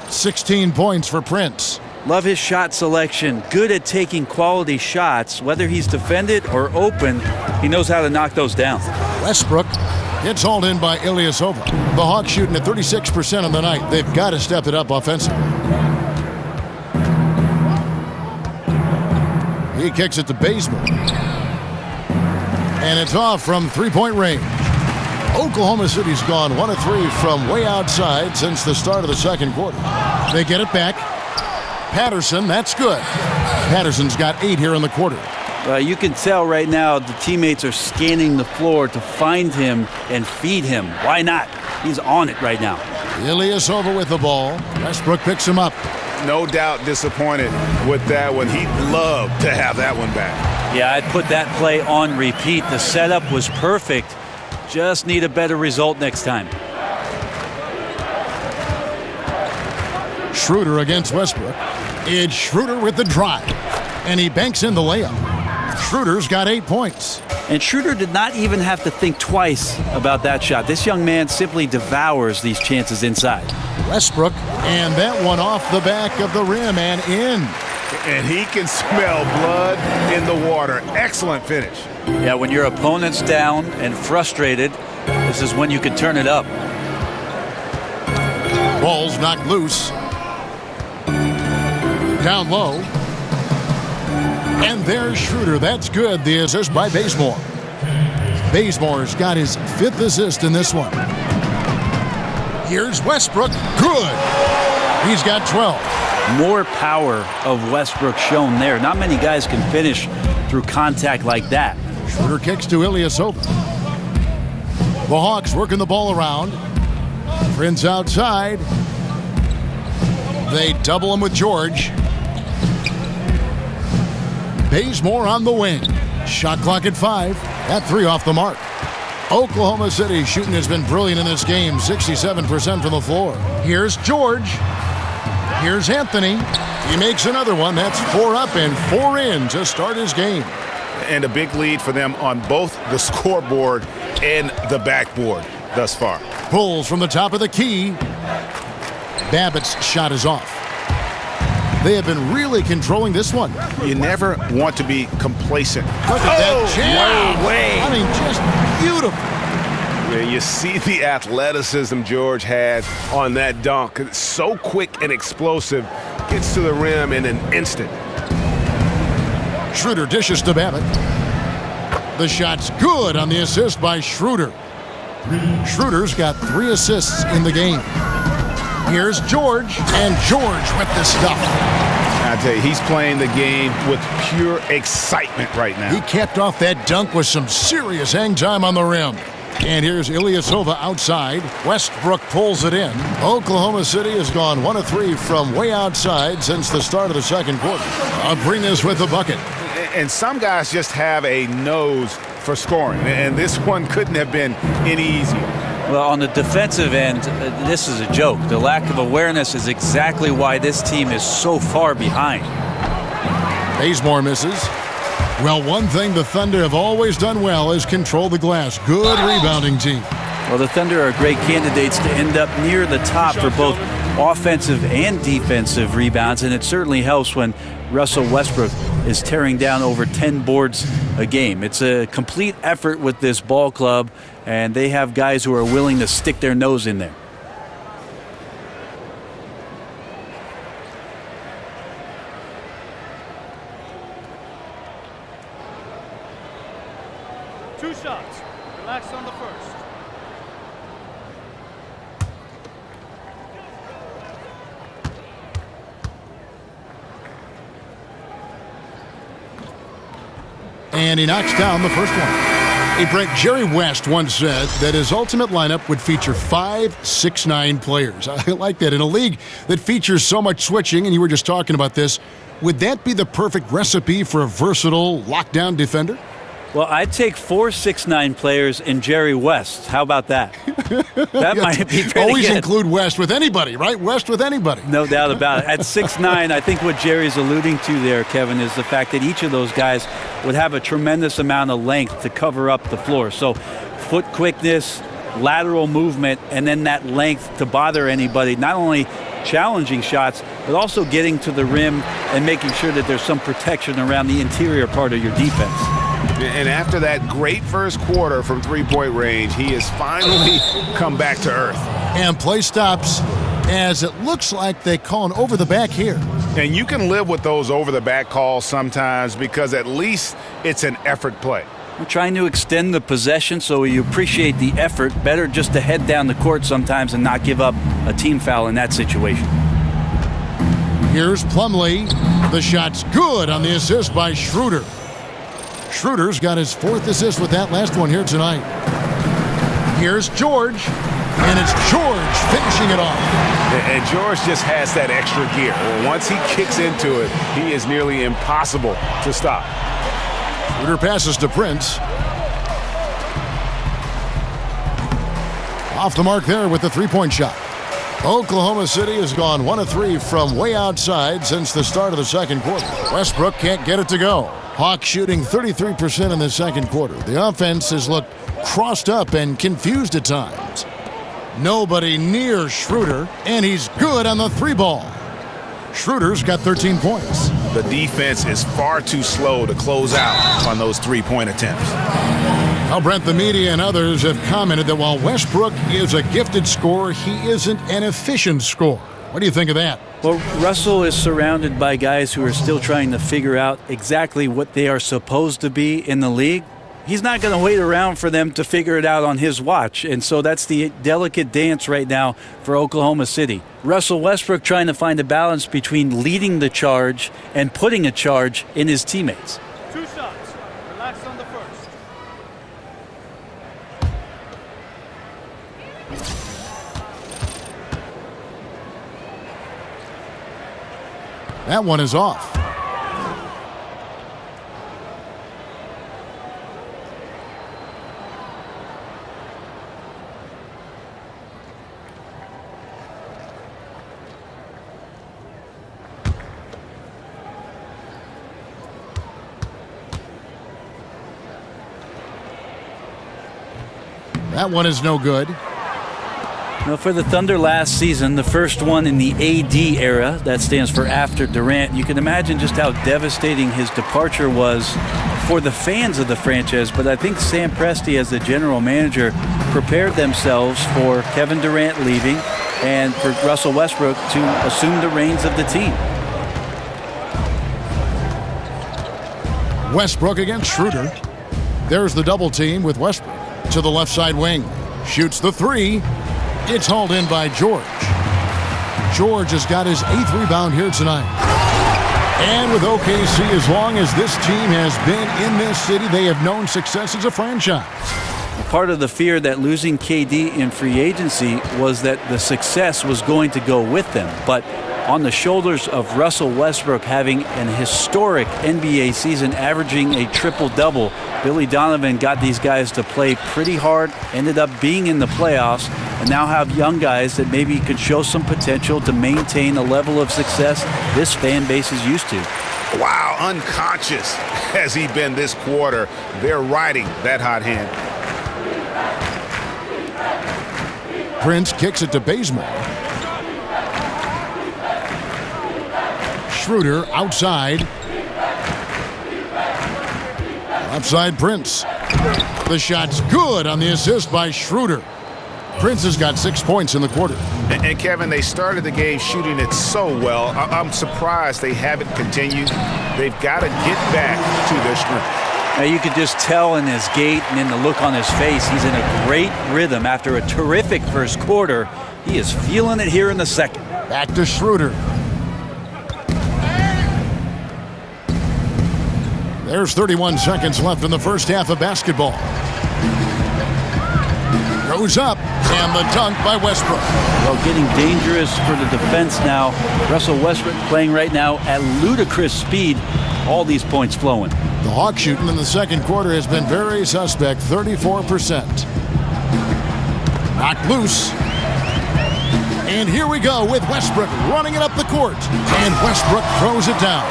[SPEAKER 6] 16 points for Prince.
[SPEAKER 8] Love his shot selection. Good at taking quality shots. Whether he's defended or open, he knows how to knock those down.
[SPEAKER 6] Westbrook gets hauled in by Ilyasova. The Hawks shooting at 36% on the night. They've got to step it up offensively. He kicks it to Bazemore. And it's off from 3-point range. Oklahoma City's gone 1-3 from way outside since the start of the second quarter. They get it back. Patterson, that's good. Patterson's got 8 here in the quarter.
[SPEAKER 8] You can tell right now the teammates are scanning the floor to find him and feed him. Why not? He's on it right now.
[SPEAKER 6] Ilyasova with the ball. Westbrook picks him up.
[SPEAKER 7] No doubt disappointed with that one. He'd love to have that one back.
[SPEAKER 8] Yeah, I'd put that play on repeat. The setup was perfect. Just need a better result next time.
[SPEAKER 6] Schroeder against Westbrook. It's Schroeder with the drive. And he banks in the layup. Schroeder's got 8 points.
[SPEAKER 8] And Schroeder did not even have to think twice about that shot. This young man simply devours these chances inside.
[SPEAKER 6] Westbrook, and that one off the back of the rim and in.
[SPEAKER 7] And he can smell blood in the water. Excellent finish.
[SPEAKER 8] Yeah, when your opponent's down and frustrated, this is when you can turn it up.
[SPEAKER 6] Ball's knocked loose. Down low. And there's Schroeder. That's good. The assist by Bazemore. Bazemore's got his 5th assist in this one. Here's Westbrook. Good. He's got 12.
[SPEAKER 8] More power of Westbrook shown there. Not many guys can finish through contact like that.
[SPEAKER 6] Schroeder kicks to Ilyasova. The Hawks working the ball around. Prince outside. They double him with George. Bazemore on the wing. Shot clock at 5. That 3 off the mark. Oklahoma City shooting has been brilliant in this game. 67% from the floor. Here's George. Here's Anthony. He makes another one. That's 4 up and 4 in to start his game.
[SPEAKER 7] And a big lead for them on both the scoreboard and the backboard thus far.
[SPEAKER 6] Pulls from the top of the key. Babbitt's shot is off. They have been really controlling this one.
[SPEAKER 7] You never want to be complacent.
[SPEAKER 6] Look at that jam.
[SPEAKER 7] No way.
[SPEAKER 6] I mean, just beautiful.
[SPEAKER 7] Yeah, you see the athleticism George had on that dunk. It's so quick and explosive. Gets to the rim in an instant.
[SPEAKER 6] Schroeder dishes to Babbitt. The shot's good on the assist by Schroeder. Schroeder's got 3 assists in the game. Here's George, and George with the stuff.
[SPEAKER 7] I tell you, he's playing the game with pure excitement right now.
[SPEAKER 6] He capped off that dunk with some serious hang time on the rim. And here's Ilyasova outside. Westbrook pulls it in. Oklahoma City has gone 1 of 3 from way outside since the start of the second quarter. Abrinas with the bucket.
[SPEAKER 7] And some guys just have a nose for scoring, and this one couldn't have been any easier.
[SPEAKER 8] Well, on the defensive end, this is a joke. The lack of awareness is exactly why this team is so far behind.
[SPEAKER 6] Bazemore misses. Well, one thing the Thunder have always done well is control the glass. Good rebounding team.
[SPEAKER 8] Well, the Thunder are great candidates to end up near the top for both offensive and defensive rebounds, and it certainly helps when Russell Westbrook is tearing down over 10 boards a game. It's a complete effort with this ball club, and they have guys who are willing to stick their nose in there.
[SPEAKER 11] Two shots. Relax on the first.
[SPEAKER 6] And he knocks down the first one. Hey, Brent, Jerry West once said that his ultimate lineup would feature 5 6'9" players. I like that. In a league that features so much switching, and you were just talking about this, would that be the perfect recipe for a versatile lockdown defender?
[SPEAKER 8] Well, I'd take 4 6'9" players in Jerry West. How about that? That might be pretty
[SPEAKER 6] Always
[SPEAKER 8] good.
[SPEAKER 6] include West with anybody, right? West with anybody.
[SPEAKER 8] No doubt about it. At 6'9", I think what Jerry's alluding to there, Kevin, is the fact that each of those guys would have a tremendous amount of length to cover up the floor. So foot quickness, lateral movement, and then that length to bother anybody, not only challenging shots, but also getting to the rim and making sure that there's some protection around the interior part of your defense.
[SPEAKER 7] And after that great first quarter from three-point range, he has finally come back to earth.
[SPEAKER 6] And play stops as it looks like they call an over-the-back here.
[SPEAKER 7] And you can live with those over-the-back calls sometimes because at least it's an effort play.
[SPEAKER 8] We're trying to extend the possession so you appreciate the effort. Better just to head down the court sometimes and not give up a team foul in that situation.
[SPEAKER 6] Here's Plumlee. The shot's good on the assist by Schroeder. Schroeder's got his 4th assist with that last one here tonight. Here's George, and it's George finishing it off.
[SPEAKER 7] And George just has that extra gear. Once he kicks into it, he is nearly impossible to stop.
[SPEAKER 6] Schroeder passes to Prince. Off the mark there with the 3-point shot. Oklahoma City has gone 1 of 3 from way outside since the start of the second quarter. Westbrook can't get it to go. Hawks shooting 33% in the second quarter. The offense has looked crossed up and confused at times. Nobody near Schroeder, and he's good on the 3-ball. Schroeder's got 13 points.
[SPEAKER 7] The defense is far too slow to close out on those 3-point attempts.
[SPEAKER 6] Now, Brent, the media and others have commented that while Westbrook is a gifted scorer, he isn't an efficient scorer. What do you think of that?
[SPEAKER 8] Well, Russell is surrounded by guys who are still trying to figure out exactly what they are supposed to be in the league. he's not going to wait around for them to figure it out on his watch. And so that's the delicate dance right now for Oklahoma City. Russell Westbrook trying to find a balance between leading the charge and putting a charge in his teammates.
[SPEAKER 11] 2 shots. Relax on the first.
[SPEAKER 6] That one is off. That one is no good.
[SPEAKER 8] Now for the Thunder last season, the first one in the AD era, that stands for after Durant, you can imagine just how devastating his departure was for the fans of the franchise. But I think Sam Presti, as the general manager, prepared themselves for Kevin Durant leaving and for Russell Westbrook to assume the reins of the team.
[SPEAKER 6] Westbrook against Schroeder. There's the double team with Westbrook to the left side wing. Shoots the three. It's hauled in by George. George has got his 8th rebound here tonight. And with OKC, as long as this team has been in this city, they have known success as a franchise.
[SPEAKER 8] Part of the fear that losing KD in free agency was that the success was going to go with them. But on the shoulders of Russell Westbrook having an historic NBA season, averaging a triple-double, Billy Donovan got these guys to play pretty hard, ended up being in the playoffs, and now have young guys that maybe could show some potential to maintain a level of success this fan base is used to.
[SPEAKER 7] Wow, unconscious has he been this quarter. They're riding that hot hand.
[SPEAKER 6] Prince kicks it to Bazemore. Schroeder outside. Outside Prince. The shot's good on the assist by Schroeder. Prince has got 6 points in the quarter.
[SPEAKER 7] And Kevin, they started the game shooting it so well. I'm surprised they haven't continued. They've got to get back to their strength.
[SPEAKER 8] Now you could just tell in his gait and in the look on his face, he's in a great rhythm after a terrific first quarter. He is feeling it here in the second.
[SPEAKER 6] Back to Schroeder. There's 31 seconds left in the first half of basketball. Goes up, and the dunk by Westbrook.
[SPEAKER 8] Well, getting dangerous for the defense now. Russell Westbrook playing right now at ludicrous speed. All these points flowing.
[SPEAKER 6] The Hawks shooting in the second quarter has been very suspect, 34%. Knocked loose. And here we go with Westbrook running it up the court. And Westbrook throws it down.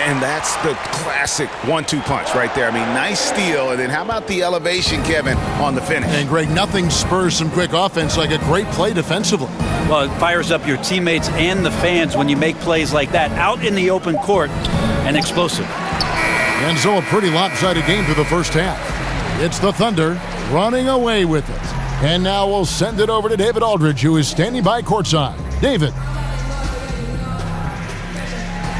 [SPEAKER 7] And that's the classic 1-2 punch right there. I mean, nice steal. And then how about the elevation, Kevin, on the finish?
[SPEAKER 6] And Greg, nothing spurs some quick offense like a great play defensively.
[SPEAKER 8] Well, it fires up your teammates and the fans when you make plays like that out in the open court and explosive.
[SPEAKER 6] And so a pretty lopsided game through the first half. It's the Thunder running away with it. And now we'll send it over to David Aldridge, who is standing by courtside. David.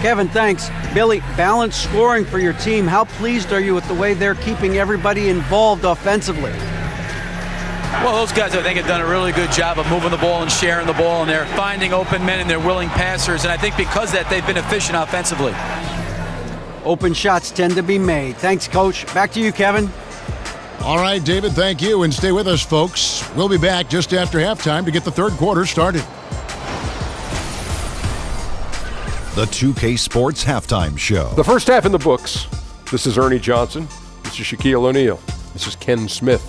[SPEAKER 9] Kevin, thanks. Billy, balanced scoring for your team. How pleased are you with the way they're keeping everybody involved offensively?
[SPEAKER 12] Well, those guys, I think, have done a really good job of moving the ball and sharing the ball, and they're finding open men and they're willing passers. And I think because of that, they've been efficient offensively.
[SPEAKER 9] Open shots tend to be made. Thanks, Coach. Back to you, Kevin.
[SPEAKER 6] All right, David, thank you. And stay with us, folks. We'll be back just after halftime to get the third quarter started.
[SPEAKER 2] The 2K Sports Halftime Show.
[SPEAKER 3] The first half in the books. This is Ernie Johnson. This is Shaquille O'Neal. This is Ken Smith.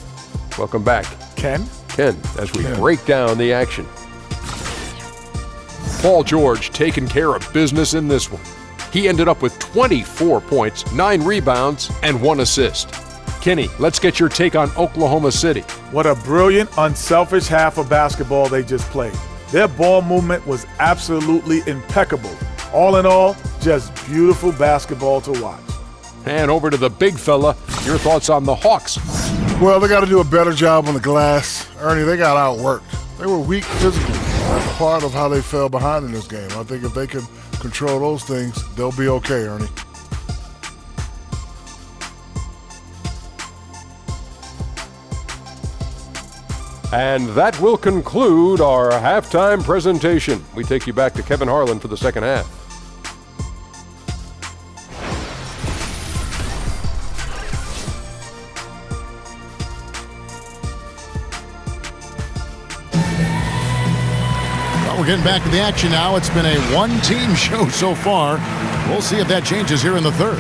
[SPEAKER 3] Welcome back.
[SPEAKER 5] Ken,
[SPEAKER 3] as we break down the action. Paul George taking care of business in this one. He ended up with 24 points, 9 rebounds, and 1 assist. Kenny, let's get your take on Oklahoma City.
[SPEAKER 5] What a brilliant, unselfish half of basketball they just played. Their ball movement was absolutely impeccable. All in all, just beautiful basketball to watch.
[SPEAKER 3] And over to the big fella, your thoughts on the Hawks.
[SPEAKER 4] Well, they got to do a better job on the glass. Ernie, they got outworked. They were weak physically. That's part of how they fell behind in this game. I think if they can control those things, they'll be okay, Ernie.
[SPEAKER 3] And that will conclude our halftime presentation. We take you back to Kevin Harlan for the second half.
[SPEAKER 6] We're getting back to the action now. It's been a one-team show so far. We'll see if that changes here in the third.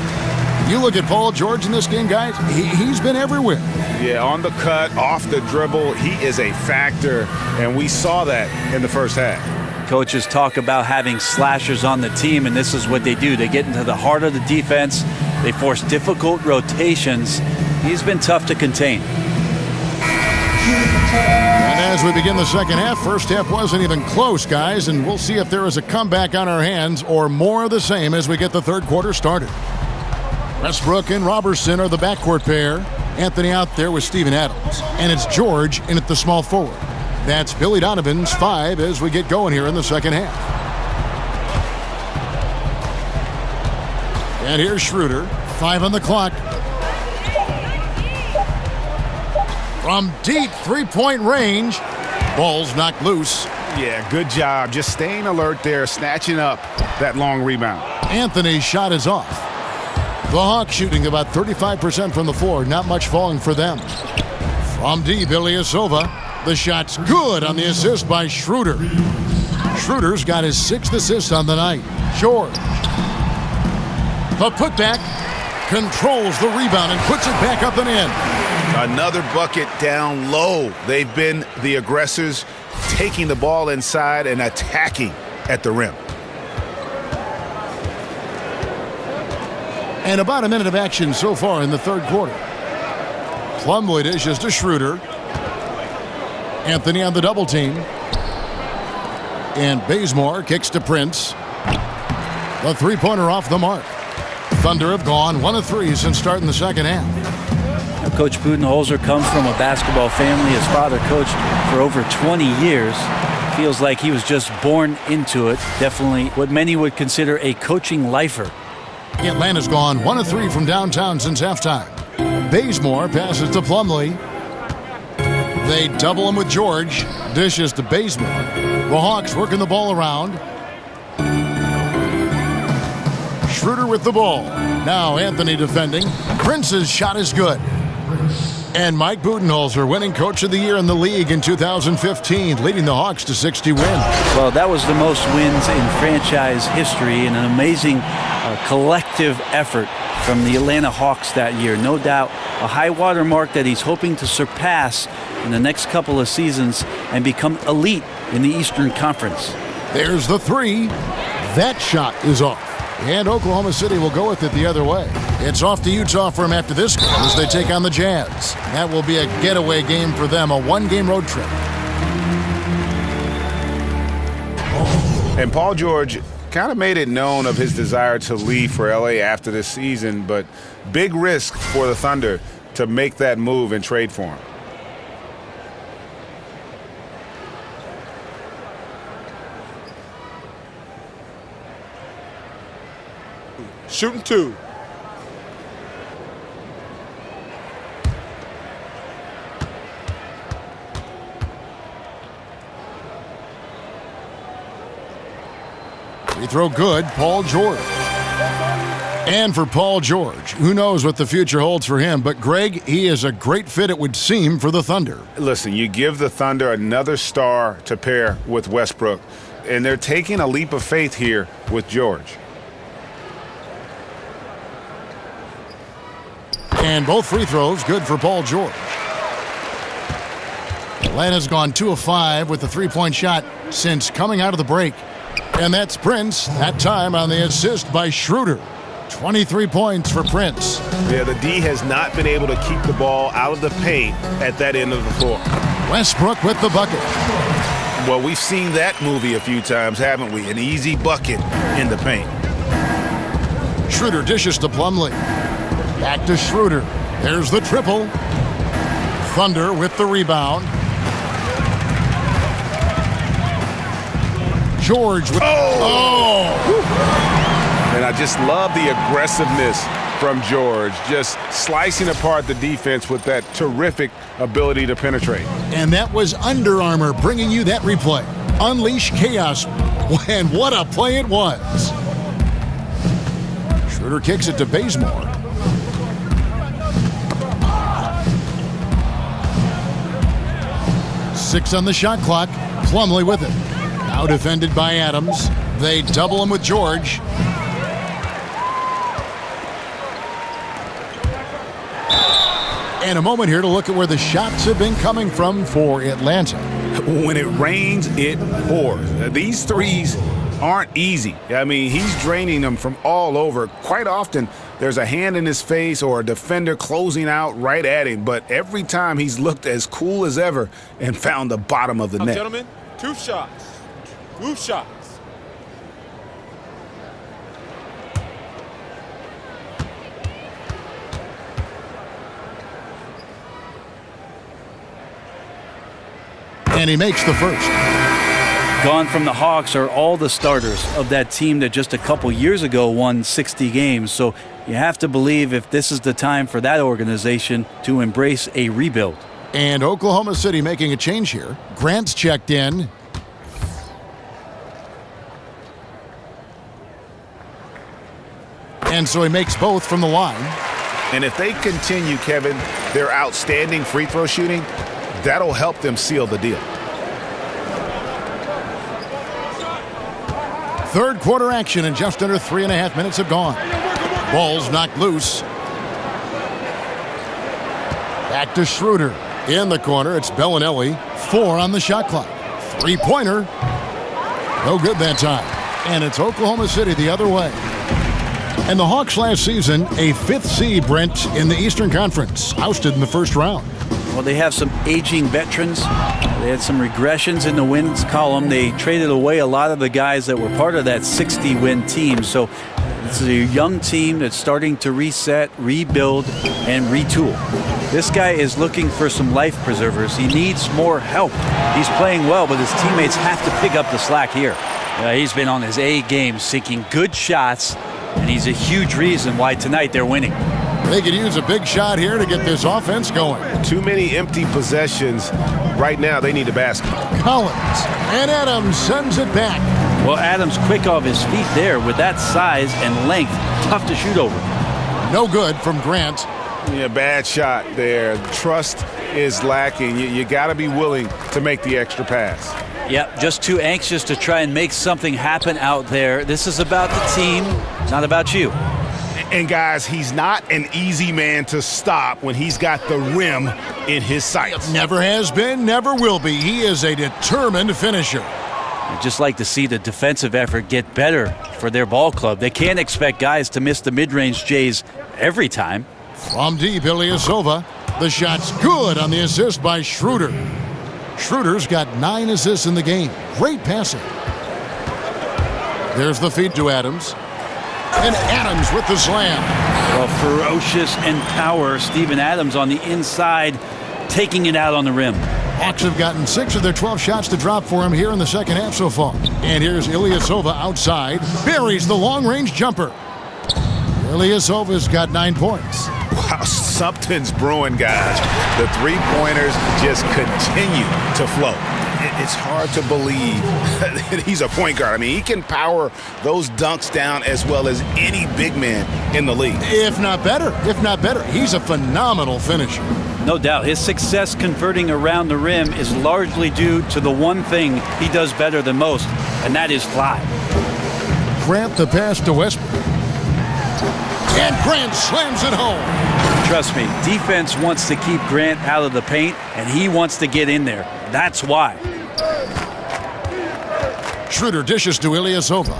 [SPEAKER 6] You look at Paul George in this game, guys. He's been everywhere.
[SPEAKER 7] Yeah, on the cut, off the dribble, he is a factor, and we saw that in the first half.
[SPEAKER 8] Coaches talk about having slashers on the team, and this is what they do. They get into the heart of the defense. They force difficult rotations. He's been tough to contain.
[SPEAKER 6] And as we begin the second half, first half wasn't even close, guys, and we'll see if there is a comeback on our hands or more of the same as we get the third quarter started. Westbrook and Robertson are the backcourt pair. Anthony out there with Steven Adams. And it's George in at the small forward. That's Billy Donovan's 5 as we get going here in the second half. And here's Schroeder, 5 on the clock. From deep three-point range, ball's knocked loose.
[SPEAKER 7] Yeah, good job. Just staying alert there, snatching up that long rebound.
[SPEAKER 6] Anthony's shot is off. The Hawks shooting about 35% from the floor. Not much falling for them. From deep, Ilyasova. The shot's good on the assist by Schroeder. Schroeder's got his 6th assist on the night. George. The putback controls the rebound and puts it back up and in.
[SPEAKER 7] Another bucket down low. They've been the aggressors, taking the ball inside and attacking at the rim.
[SPEAKER 6] And about a minute of action so far in the third quarter. Plumlee dishes to Schroeder. Anthony on the double team. And Bazemore kicks to Prince. The three-pointer off the mark. Thunder have gone 1 of 3 since starting the second half.
[SPEAKER 8] Now, Coach Budenholzer comes from a basketball family. His father coached for over 20 years. Feels like he was just born into it. Definitely what many would consider a coaching lifer.
[SPEAKER 6] Atlanta's gone 1 of 3 from downtown since halftime. Bazemore passes to Plumlee. They double him with George. Dishes to Bazemore. The Hawks working the ball around. Schroeder with the ball. Now Anthony defending. Prince's shot is good. And Mike Budenholzer winning Coach of the Year in the league in 2015, leading the Hawks to 60 wins.
[SPEAKER 8] Well, that was the most wins in franchise history and an amazing collective effort from the Atlanta Hawks that year. No doubt a high water mark that he's hoping to surpass in the next couple of seasons and become elite in the Eastern Conference.
[SPEAKER 6] There's the 3. That shot is off. And Oklahoma City will go with it the other way. It's off to Utah for him after this game as they take on the Jazz. That will be a getaway game for them, a one-game road trip.
[SPEAKER 7] And Paul George kind of made it known of his desire to leave for LA after this season, but big risk for the Thunder to make that move and trade for him.
[SPEAKER 5] Shooting 2.
[SPEAKER 6] Free throw good, Paul George. And for Paul George, who knows what the future holds for him, but Greg, he is a great fit, it would seem, for the Thunder.
[SPEAKER 7] Listen, you give the Thunder another star to pair with Westbrook, and they're taking a leap of faith here with George.
[SPEAKER 6] And both free throws good for Paul George. Atlanta's gone 2 of 5 with the three-point shot since coming out of the break. And that's Prince, that time on the assist by Schroeder. 23 points for Prince.
[SPEAKER 7] Yeah, the D has not been able to keep the ball out of the paint at that end of the floor.
[SPEAKER 6] Westbrook with the bucket.
[SPEAKER 7] Well, we've seen that movie a few times, haven't we? An easy bucket in the paint.
[SPEAKER 6] Schroeder dishes to Plumlee. Back to Schroeder. There's the triple. Thunder with the rebound. George with...
[SPEAKER 7] Oh! And I just love the aggressiveness from George, just slicing apart the defense with that terrific ability to penetrate.
[SPEAKER 6] And that was Under Armour bringing you that replay. Unleash chaos. And what a play it was. Schroeder kicks it to Bazemore. Six on the shot clock. Plumlee with it. Now defended by Adams. They double him with George. And a moment here to look at where the shots have been coming from for Atlanta.
[SPEAKER 7] When it rains, it pours. These threes aren't easy. I mean, he's draining them from all over. Quite often, there's a hand in his face or a defender closing out right at him. But every time he's looked as cool as ever and found the bottom of the net.
[SPEAKER 11] Gentlemen, 2 shots. 2 shots.
[SPEAKER 6] And he makes the first.
[SPEAKER 8] Gone from the Hawks are all the starters of that team that just a couple years ago won 60 games. So you have to believe if this is the time for that organization to embrace a rebuild.
[SPEAKER 6] And Oklahoma City making a change here. Grant's checked in. And so he makes both from the line.
[SPEAKER 7] And if they continue, Kevin, their outstanding free throw shooting, that'll help them seal the deal.
[SPEAKER 6] Third quarter action and just under 3.5 minutes have gone. Ball's knocked loose. Back to Schroeder. In the corner, it's Bellinelli. 4 on the shot clock. Three-pointer. No good that time. And it's Oklahoma City the other way. And the Hawks last season, a 5th seed, Brent, in the Eastern Conference. Ousted in the first round.
[SPEAKER 8] Well, they have some aging veterans. They had some regressions in the wins column. They traded away a lot of the guys that were part of that 60-win team. So this is a young team that's starting to reset, rebuild, and retool. This guy is looking for some life preservers. He needs more help. He's playing well, but his teammates have to pick up the slack here. He's been on his A game, seeking good shots, and he's a huge reason why tonight they're winning.
[SPEAKER 6] They could use a big shot here to get this offense going.
[SPEAKER 7] Too many empty possessions. Right now, they need a basket.
[SPEAKER 6] Collins. And Adams sends it back.
[SPEAKER 8] Well, Adams quick off his feet there with that size and length. Tough to shoot over.
[SPEAKER 6] No good from Grant.
[SPEAKER 7] Yeah, bad shot there. Trust is lacking. You got to be willing to make the extra pass.
[SPEAKER 8] Yep, just too anxious to try and make something happen out there. This is about the team, not about you.
[SPEAKER 7] And guys, he's not an easy man to stop when he's got the rim in his sights.
[SPEAKER 6] Never has been, never will be. He is a determined finisher.
[SPEAKER 8] I'd just like to see the defensive effort get better for their ball club. They can't expect guys to miss the mid-range Jays every time.
[SPEAKER 6] From deep, Ilyasova. The shot's good on the assist by Schroeder. Schroeder's got 9 assists in the game. Great passing. There's the feed to Adams. And Adams with the slam.
[SPEAKER 8] Well, ferocious and power. Steven Adams on the inside, taking it out on the rim.
[SPEAKER 6] Hawks have gotten 6 of their 12 shots to drop for him here in the second half so far. And here's Ilyasova outside. Buries the long-range jumper. Ilyasova's got 9 points.
[SPEAKER 7] Wow, something's brewing, guys. The three-pointers just continue to flow. It's hard to believe that he's a point guard. I mean, he can power those dunks down as well as any big man in the league.
[SPEAKER 6] If not better. He's a phenomenal finisher.
[SPEAKER 8] No doubt. His success converting around the rim is largely due to the one thing he does better than most, and that is fly.
[SPEAKER 6] Grant the pass to Westbrook. And Grant slams it home.
[SPEAKER 8] Trust me, defense wants to keep Grant out of the paint, and he wants to get in there. That's why.
[SPEAKER 6] Schroeder dishes to Ilyasova.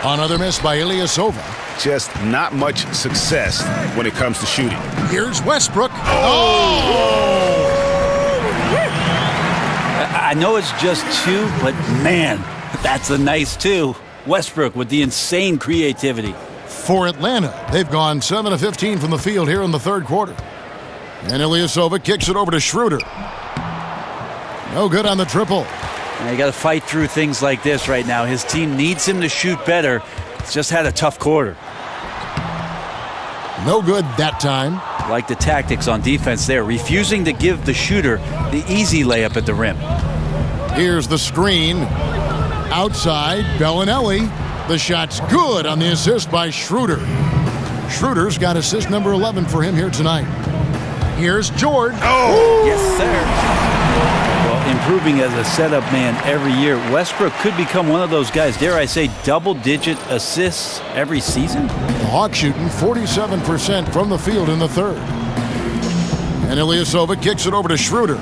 [SPEAKER 6] Another miss by Ilyasova.
[SPEAKER 7] Just not much success when it comes to shooting.
[SPEAKER 6] Here's Westbrook.
[SPEAKER 8] I know it's just 2, but man, that's a nice 2. Westbrook with the insane creativity.
[SPEAKER 6] For Atlanta, they've gone 7 of 15 from the field here in the third quarter. And Ilyasova kicks it over to Schroeder. No good on the triple.
[SPEAKER 8] You got to fight through things like this right now. His team needs him to shoot better. He's just had a tough quarter.
[SPEAKER 6] No good that time.
[SPEAKER 8] Like the tactics on defense there, refusing to give the shooter the easy layup at the rim.
[SPEAKER 6] Here's the screen. Outside, Bellinelli. The shot's good on the assist by Schroeder. Schroeder's got assist number 11 for him here tonight. Here's George.
[SPEAKER 8] Oh, yes, sir. Well, improving as a setup man every year, Westbrook could become one of those guys, dare I say, double-digit assists every season?
[SPEAKER 6] The Hawks shooting 47% from the field in the third. And Ilyasova kicks it over to Schroeder.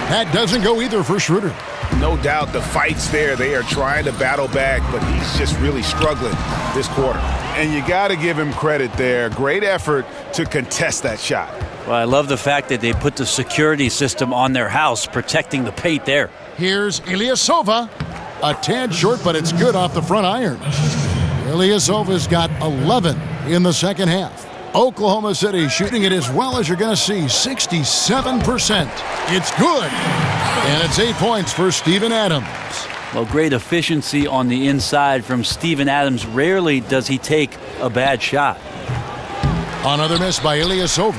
[SPEAKER 6] That doesn't go either for Schroeder.
[SPEAKER 7] No doubt the fight's there. They are trying to battle back, but he's just really struggling this quarter. And you got to give him credit there. Great effort to contest that shot.
[SPEAKER 8] Well, I love the fact that they put the security system on their house, protecting the paint there.
[SPEAKER 6] Here's Ilyasova. A tad short, but it's good off the front iron. Ilyasova's got 11 in the second half. Oklahoma City shooting it as well as you're going to see, 67%. It's good. And it's 8 points for Steven Adams.
[SPEAKER 8] Well, great efficiency on the inside from Steven Adams. Rarely does he take a bad shot.
[SPEAKER 6] Another miss by Ilyasova.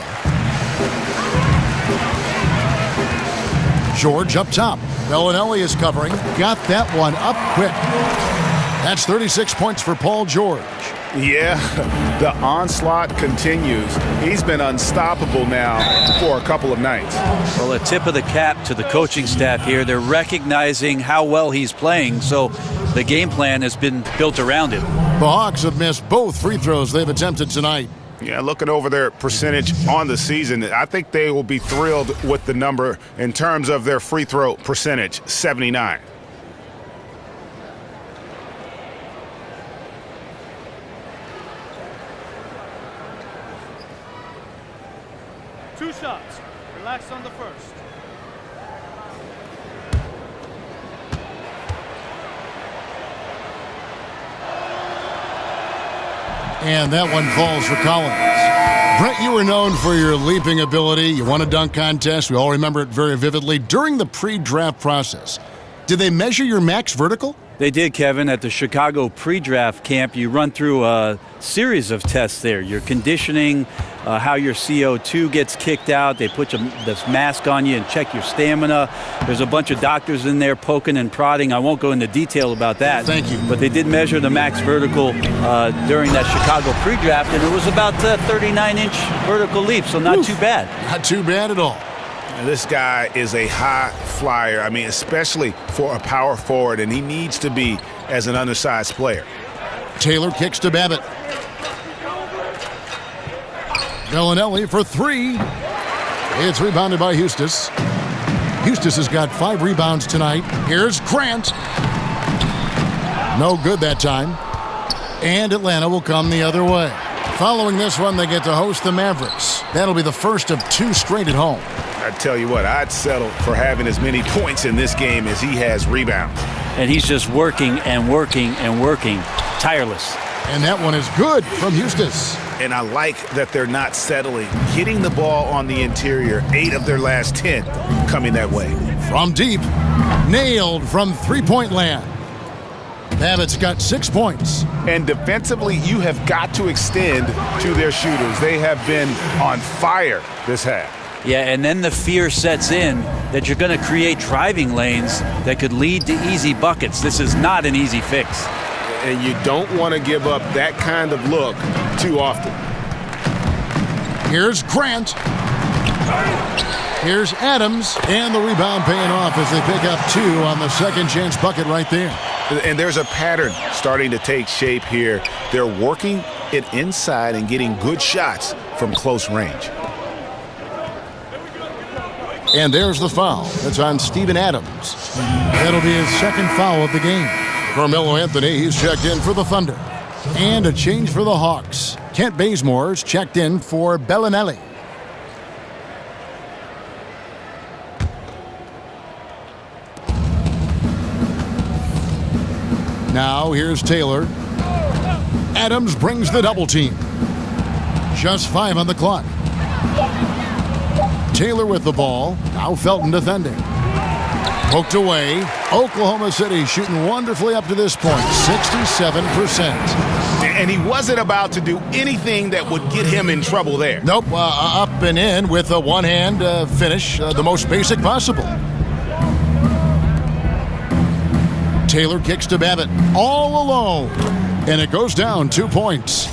[SPEAKER 6] George up top. Bellinelli is covering. Got that one up quick. That's 36 points for Paul George.
[SPEAKER 7] Yeah, the onslaught continues. He's been unstoppable now for a couple of nights.
[SPEAKER 8] Well, a tip of the cap to the coaching staff here. They're recognizing how well he's playing, so the game plan has been built around him.
[SPEAKER 6] The Hawks have missed both free throws they've attempted tonight.
[SPEAKER 7] Yeah, looking over their percentage on the season, I think they will be thrilled with the number in terms of their free throw percentage, 79.
[SPEAKER 13] Two shots. Relax on the first.
[SPEAKER 6] And that one falls for Collins. Brett, you were known for your leaping ability. You won a dunk contest. We all remember it very vividly. During the pre-draft process, did they measure your max vertical?
[SPEAKER 8] They did, Kevin. At the Chicago pre-draft camp, you run through a series of tests there. Your conditioning, how your CO2 gets kicked out. They put this mask on you and check your stamina. There's a bunch of doctors in there poking and prodding. I won't go into detail about that.
[SPEAKER 6] Thank you.
[SPEAKER 8] But they did measure the max vertical during that Chicago pre-draft, and it was about a 39-inch vertical leap, so not too bad.
[SPEAKER 6] Not too bad at all.
[SPEAKER 7] This guy is a high flyer. I mean, especially for a power forward, and he needs to be as an undersized player.
[SPEAKER 6] Taylor kicks to Babbitt. Bellinelli for three. It's rebounded by Eustace. Eustace has got 5 rebounds tonight. Here's Grant. No good that time. And Atlanta will come the other way. Following this one, they get to host the Mavericks. That'll be the first of 2 straight at home.
[SPEAKER 7] I tell you what, I'd settle for having as many points in this game as he has rebounds.
[SPEAKER 8] And he's just working and working and working, tireless.
[SPEAKER 6] And that one is good from Eustace.
[SPEAKER 7] And I like that they're not settling. Hitting the ball on the interior, 8 of their last 10 coming that way.
[SPEAKER 6] From deep, nailed from three-point land. Babbitt's got 6 points.
[SPEAKER 7] And defensively, you have got to extend to their shooters. They have been on fire this half.
[SPEAKER 8] Yeah, and then the fear sets in that you're going to create driving lanes that could lead to easy buckets. This is not an easy fix.
[SPEAKER 7] And you don't want to give up that kind of look too often.
[SPEAKER 6] Here's Grant. Here's Adams. And the rebound paying off as they pick up 2 on the second chance bucket right there.
[SPEAKER 7] And there's a pattern starting to take shape here. They're working it inside and getting good shots from close range.
[SPEAKER 6] And there's the foul. That's on Steven Adams. That'll be his second foul of the game. Carmelo Anthony, he's checked in for the Thunder. And a change for the Hawks. Kent Bazemore's checked in for Bellinelli. Now here's Taylor. Adams brings the double team. Just 5 on the clock. Taylor with the ball. Now Felton defending. Poked away. Oklahoma City shooting wonderfully up to this point, 67%.
[SPEAKER 14] And he wasn't about to do anything that would get him in trouble there.
[SPEAKER 6] Nope, up and in with a one-hand finish, the most basic possible. Taylor kicks to Babbitt, all alone. And it goes down 2 points.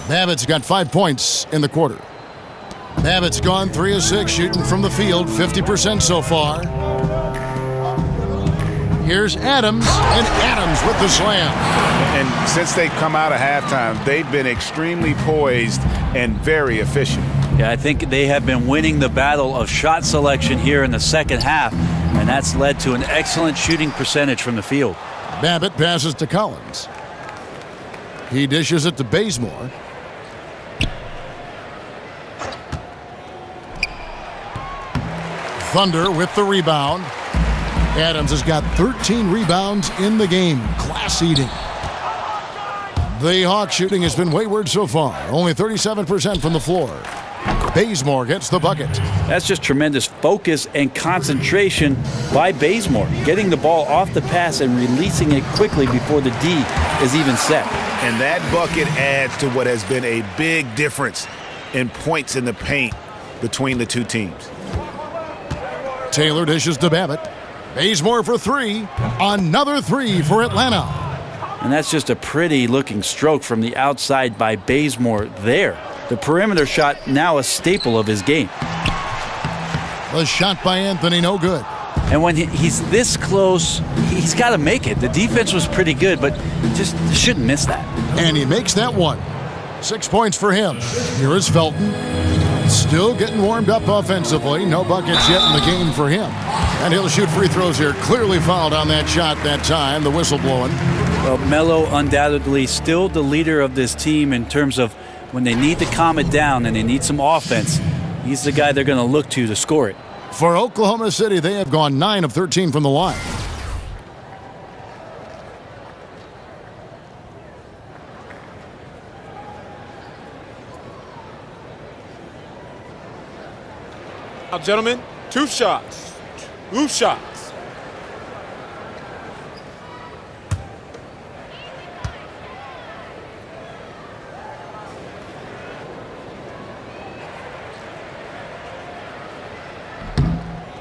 [SPEAKER 6] Babbitt's got 5 points in the quarter. Babbitt's gone 3 of 6 shooting from the field, 50% so far. Here's Adams, and Adams with the slam.
[SPEAKER 7] And since they've come out of halftime, they've been extremely poised and very efficient.
[SPEAKER 8] Yeah, I think they have been winning the battle of shot selection here in the second half, and that's led to an excellent shooting percentage from the field.
[SPEAKER 6] Babbitt passes to Collins. He dishes it to Bazemore. Thunder with the rebound. Adams has got 13 rebounds in the game. Class eating. The Hawk shooting has been wayward so far. Only 37% from the floor. Bazemore gets the bucket.
[SPEAKER 8] That's just tremendous focus and concentration by Bazemore. Getting the ball off the pass and releasing it quickly before the D is even set.
[SPEAKER 14] And that bucket adds to what has been a big difference in points in the paint between the two teams.
[SPEAKER 6] Taylor dishes to Babbitt. Bazemore for 3. Another 3 for Atlanta.
[SPEAKER 8] And that's just a pretty looking stroke from the outside by Bazemore there. The perimeter shot now a staple of his game.
[SPEAKER 6] The shot by Anthony, no good.
[SPEAKER 8] And when he's this close, he's got to make it. The defense was pretty good, but just shouldn't miss that.
[SPEAKER 6] And he makes that one. 6 points for him. Here is Felton. Still getting warmed up offensively. No buckets yet in the game for him. And he'll shoot free throws here. Clearly fouled on that shot that time. The whistle blowing.
[SPEAKER 8] Well, Melo undoubtedly still the leader of this team in terms of when they need to calm it down and they need some offense. He's the guy they're going to look to score it.
[SPEAKER 6] For Oklahoma City, they have gone 9 of 13 from the line.
[SPEAKER 11] Now, gentlemen, 2 shots. 2 shots.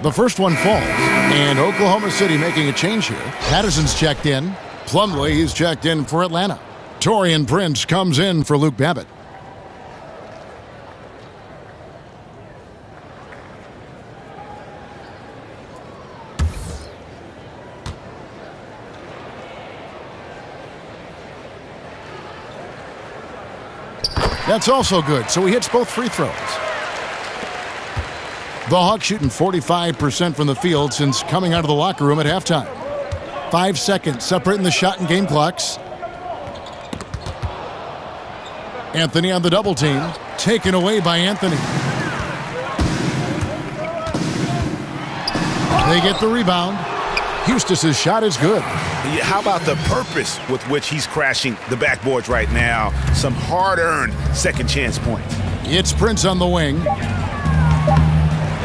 [SPEAKER 6] The first one falls, and Oklahoma City making a change here. Patterson's checked in. Plumlee, he's checked in for Atlanta. Torian Prince comes in for Luke Babbitt. That's also good, so he hits both free throws. The Hawks shooting 45% from the field since coming out of the locker room at halftime. 5 seconds separating the shot and game clocks. Anthony on the double team. Taken away by Anthony. They get the rebound. Eustace's shot is good.
[SPEAKER 14] How about the purpose with which he's crashing the backboards right now? Some hard-earned second chance points.
[SPEAKER 6] It's Prince on the wing.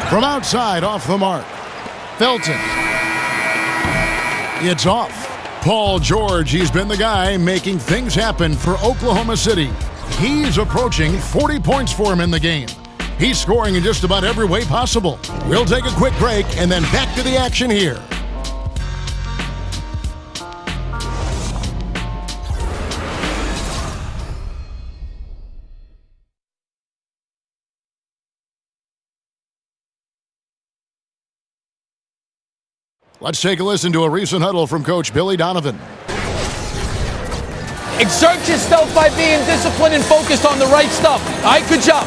[SPEAKER 6] From outside, off the mark. Felton. It's off. Paul George, he's been the guy making things happen for Oklahoma City. He's approaching 40 points for him in the game. He's scoring in just about every way possible. We'll take a quick break and then back to the action here. Let's take a listen to a recent huddle from Coach Billy Donovan.
[SPEAKER 15] Exert yourself by being disciplined and focused on the right stuff. All right, good job.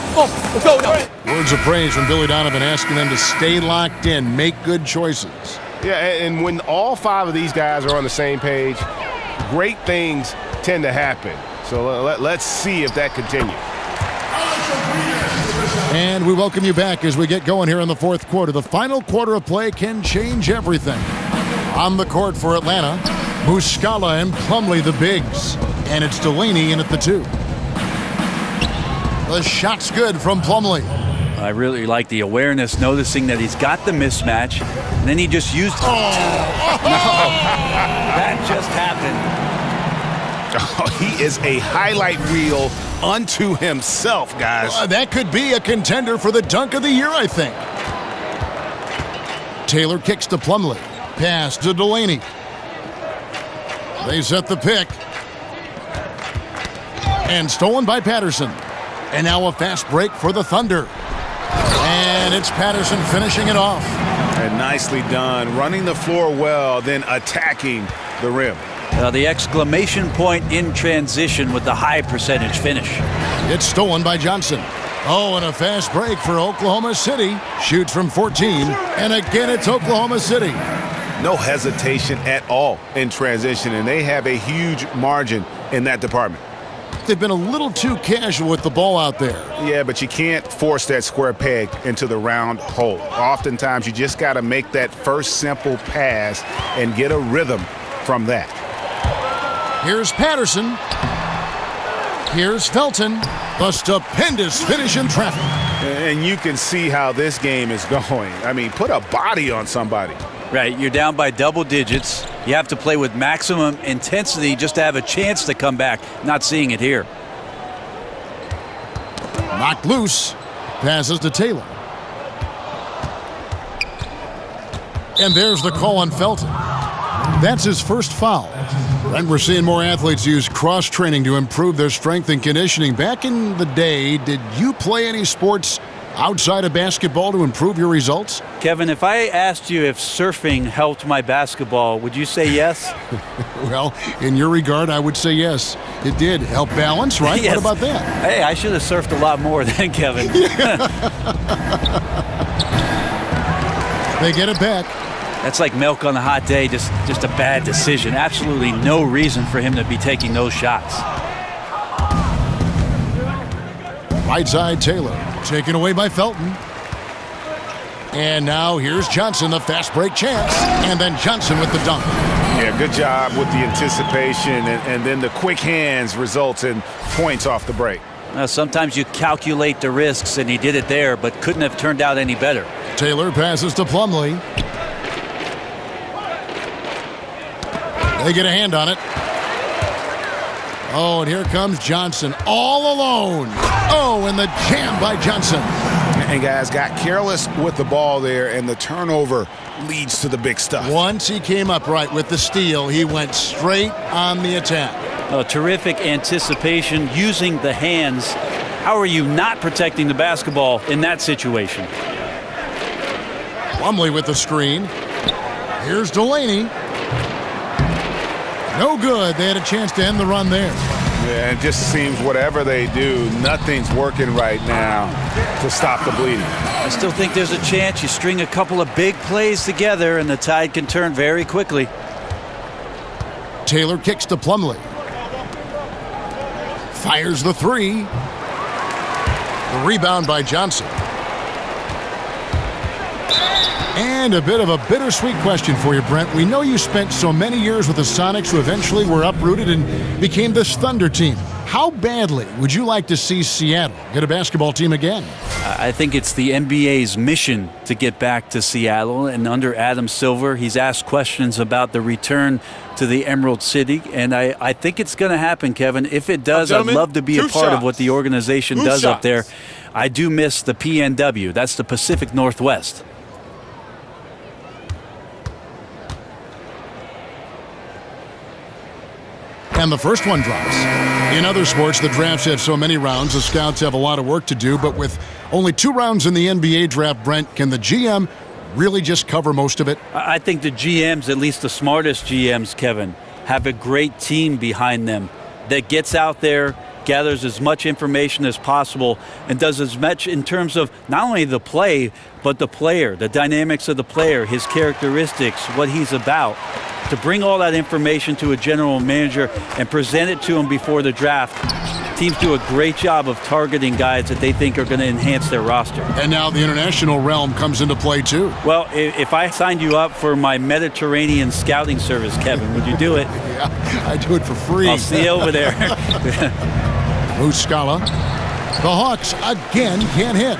[SPEAKER 15] Go now.
[SPEAKER 6] Words of praise from Billy Donovan asking them to stay locked in, make good choices.
[SPEAKER 14] Yeah, and when all 5 of these guys are on the same page, great things tend to happen. So let's see if that continues.
[SPEAKER 6] And we welcome you back as we get going here in the fourth quarter. The final quarter of play can change everything. On the court for Atlanta, Muscala and Plumlee the bigs. And it's Delaney in at the 2. The shot's good from Plumlee.
[SPEAKER 8] I really like the awareness, noticing that he's got the mismatch, and then he just used it.
[SPEAKER 14] Oh.
[SPEAKER 8] No, that just happened.
[SPEAKER 14] Oh, he is a highlight reel unto himself, guys.
[SPEAKER 6] That could be a contender for the dunk of the year, I think. Taylor kicks to Plumlee. Pass to Delaney. They set the pick. And stolen by Patterson. And now a fast break for the Thunder. And it's Patterson finishing it off.
[SPEAKER 7] And nicely done. Running the floor well, then attacking the rim.
[SPEAKER 8] The exclamation point in transition with the high percentage finish.
[SPEAKER 6] It's stolen by Johnson. Oh, and a fast break for Oklahoma City. Shoots from 14. And again, it's Oklahoma City.
[SPEAKER 7] No hesitation at all in transition, and they have a huge margin in that department.
[SPEAKER 6] They've been a little too casual with the ball out there.
[SPEAKER 7] Yeah, but you can't force that square peg into the round hole. Oftentimes, you just got to make that first simple pass and get a rhythm from that.
[SPEAKER 6] Here's Patterson. Here's Felton. A stupendous finish in traffic.
[SPEAKER 7] And you can see how this game is going. I mean, put a body on somebody.
[SPEAKER 8] Right, you're down by double digits. You have to play with maximum intensity just to have a chance to come back. Not seeing it here.
[SPEAKER 6] Knocked loose. Passes to Taylor. And there's the call on Felton. That's his first foul. And we're seeing more athletes use cross-training to improve their strength and conditioning. Back in the day, did you play any sports outside of basketball to improve your results?
[SPEAKER 8] Kevin, if I asked you if surfing helped my basketball, would you say yes?
[SPEAKER 6] Well, in your regard, I would say yes. It did help balance, right?
[SPEAKER 8] Yes.
[SPEAKER 6] What about that?
[SPEAKER 8] Hey, I should have surfed a lot more then, Kevin.
[SPEAKER 6] They get it back.
[SPEAKER 8] That's like milk on a hot day, just a bad decision. Absolutely no reason for him to be taking those shots.
[SPEAKER 6] Right side, Taylor. Taken away by Felton. And now here's Johnson, the fast break chance. And then Johnson with the dunk.
[SPEAKER 7] Yeah, good job with the anticipation, and then the quick hands results in points off the break.
[SPEAKER 8] Sometimes you calculate the risks, and he did it there, but couldn't have turned out any better.
[SPEAKER 6] Taylor passes to Plumlee. They get a hand on it. Oh, and here comes Johnson all alone. Oh, and the jam by Johnson.
[SPEAKER 7] And guys got careless with the ball there, and the turnover leads to the big stuff.
[SPEAKER 6] Once he came up right with the steal, he went straight on the attack.
[SPEAKER 8] Terrific anticipation using the hands. How are you not protecting the basketball in that situation?
[SPEAKER 6] Plumlee with the screen. Here's Delaney. No good. They had a chance to end the run there.
[SPEAKER 7] Yeah, it just seems whatever they do, nothing's working right now to stop the bleeding.
[SPEAKER 8] I still think there's a chance you string a couple of big plays together and the tide can turn very quickly.
[SPEAKER 6] Taylor kicks to Plumlee. Fires the three. The rebound by Johnson. And a bit of a bittersweet question for you, Brent. We know you spent so many years with the Sonics who eventually were uprooted and became this Thunder team. How badly would you like to see Seattle get a basketball team again?
[SPEAKER 8] I think it's the NBA's mission to get back to Seattle. And under Adam Silver, he's asked questions about the return to the Emerald City. And I think it's going to happen, Kevin. If it does, I'd love to be a part of what the organization does up there. I do miss the PNW. That's the Pacific Northwest.
[SPEAKER 6] And the first one drops. In other sports, the drafts have so many rounds, the scouts have a lot of work to do, but with only 2 rounds in the NBA draft, Brent, can the GM really just cover most of it?
[SPEAKER 8] I think the GMs, at least the smartest GMs, Kevin, have a great team behind them that gets out there, gathers as much information as possible, and does as much in terms of not only the play, but the player, the dynamics of the player, his characteristics, what he's about. To bring all that information to a general manager and present it to him before the draft. Teams do a great job of targeting guys that they think are going to enhance their roster.
[SPEAKER 6] And now the international realm comes into play too.
[SPEAKER 8] Well, if I signed you up for my Mediterranean scouting service, Kevin, would you do it?
[SPEAKER 6] Yeah, I do it for free.
[SPEAKER 8] I'll see you over there.
[SPEAKER 6] Muscala. The Hawks again can't hit.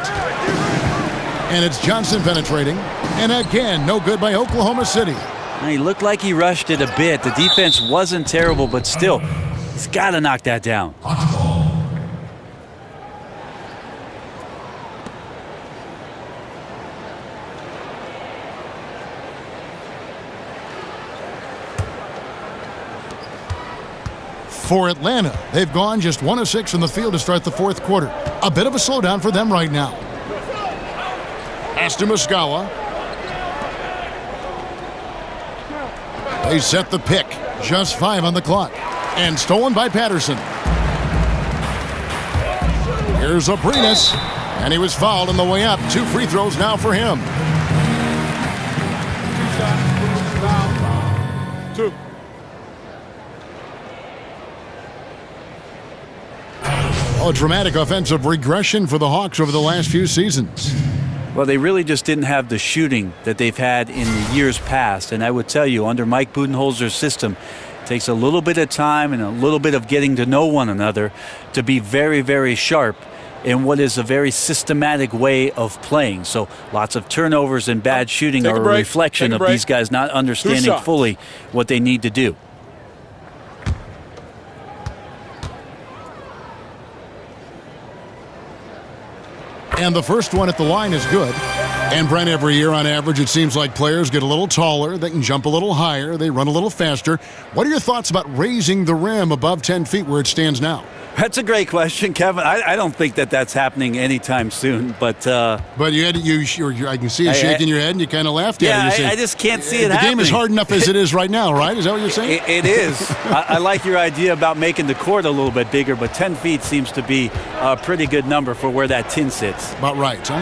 [SPEAKER 6] And it's Johnson penetrating. And again, no good by Oklahoma City.
[SPEAKER 8] He looked like he rushed it a bit. The defense wasn't terrible, but still, he's got to knock that down.
[SPEAKER 6] For Atlanta, they've gone just 1 of 6 from the field to start the fourth quarter. A bit of a slowdown for them right now. Pass to Muskawa. They set the pick. Just 5 on the clock. And stolen by Patterson. Here's Abrinas. And he was fouled on the way up. 2 free throws now for him.
[SPEAKER 11] 2.
[SPEAKER 6] A dramatic offensive regression for the Hawks over the last few seasons.
[SPEAKER 8] Well, they really just didn't have the shooting that they've had in the years past. And I would tell you, under Mike Budenholzer's system, it takes a little bit of time and a little bit of getting to know one another to be very, very sharp in what is a very systematic way of playing. So lots of turnovers and bad shooting are a reflection of these guys not understanding fully what they need to do.
[SPEAKER 6] And the first one at the line is good. And Brent, every year on average, it seems like players get a little taller, they can jump a little higher, they run a little faster. What are your thoughts about raising the rim above 10 feet where it stands now?
[SPEAKER 8] That's a great question, Kevin. I don't think that that's happening anytime soon, but I
[SPEAKER 6] can see you shaking your head and you kind of laughed at it.
[SPEAKER 8] I just can't see it
[SPEAKER 6] happening. The game is hard enough as it is right now, right? Is that what you're saying?
[SPEAKER 8] It is. I like your idea about making the court a little bit bigger, but 10 feet seems to be a pretty good number for where that tin sits.
[SPEAKER 6] About right, huh?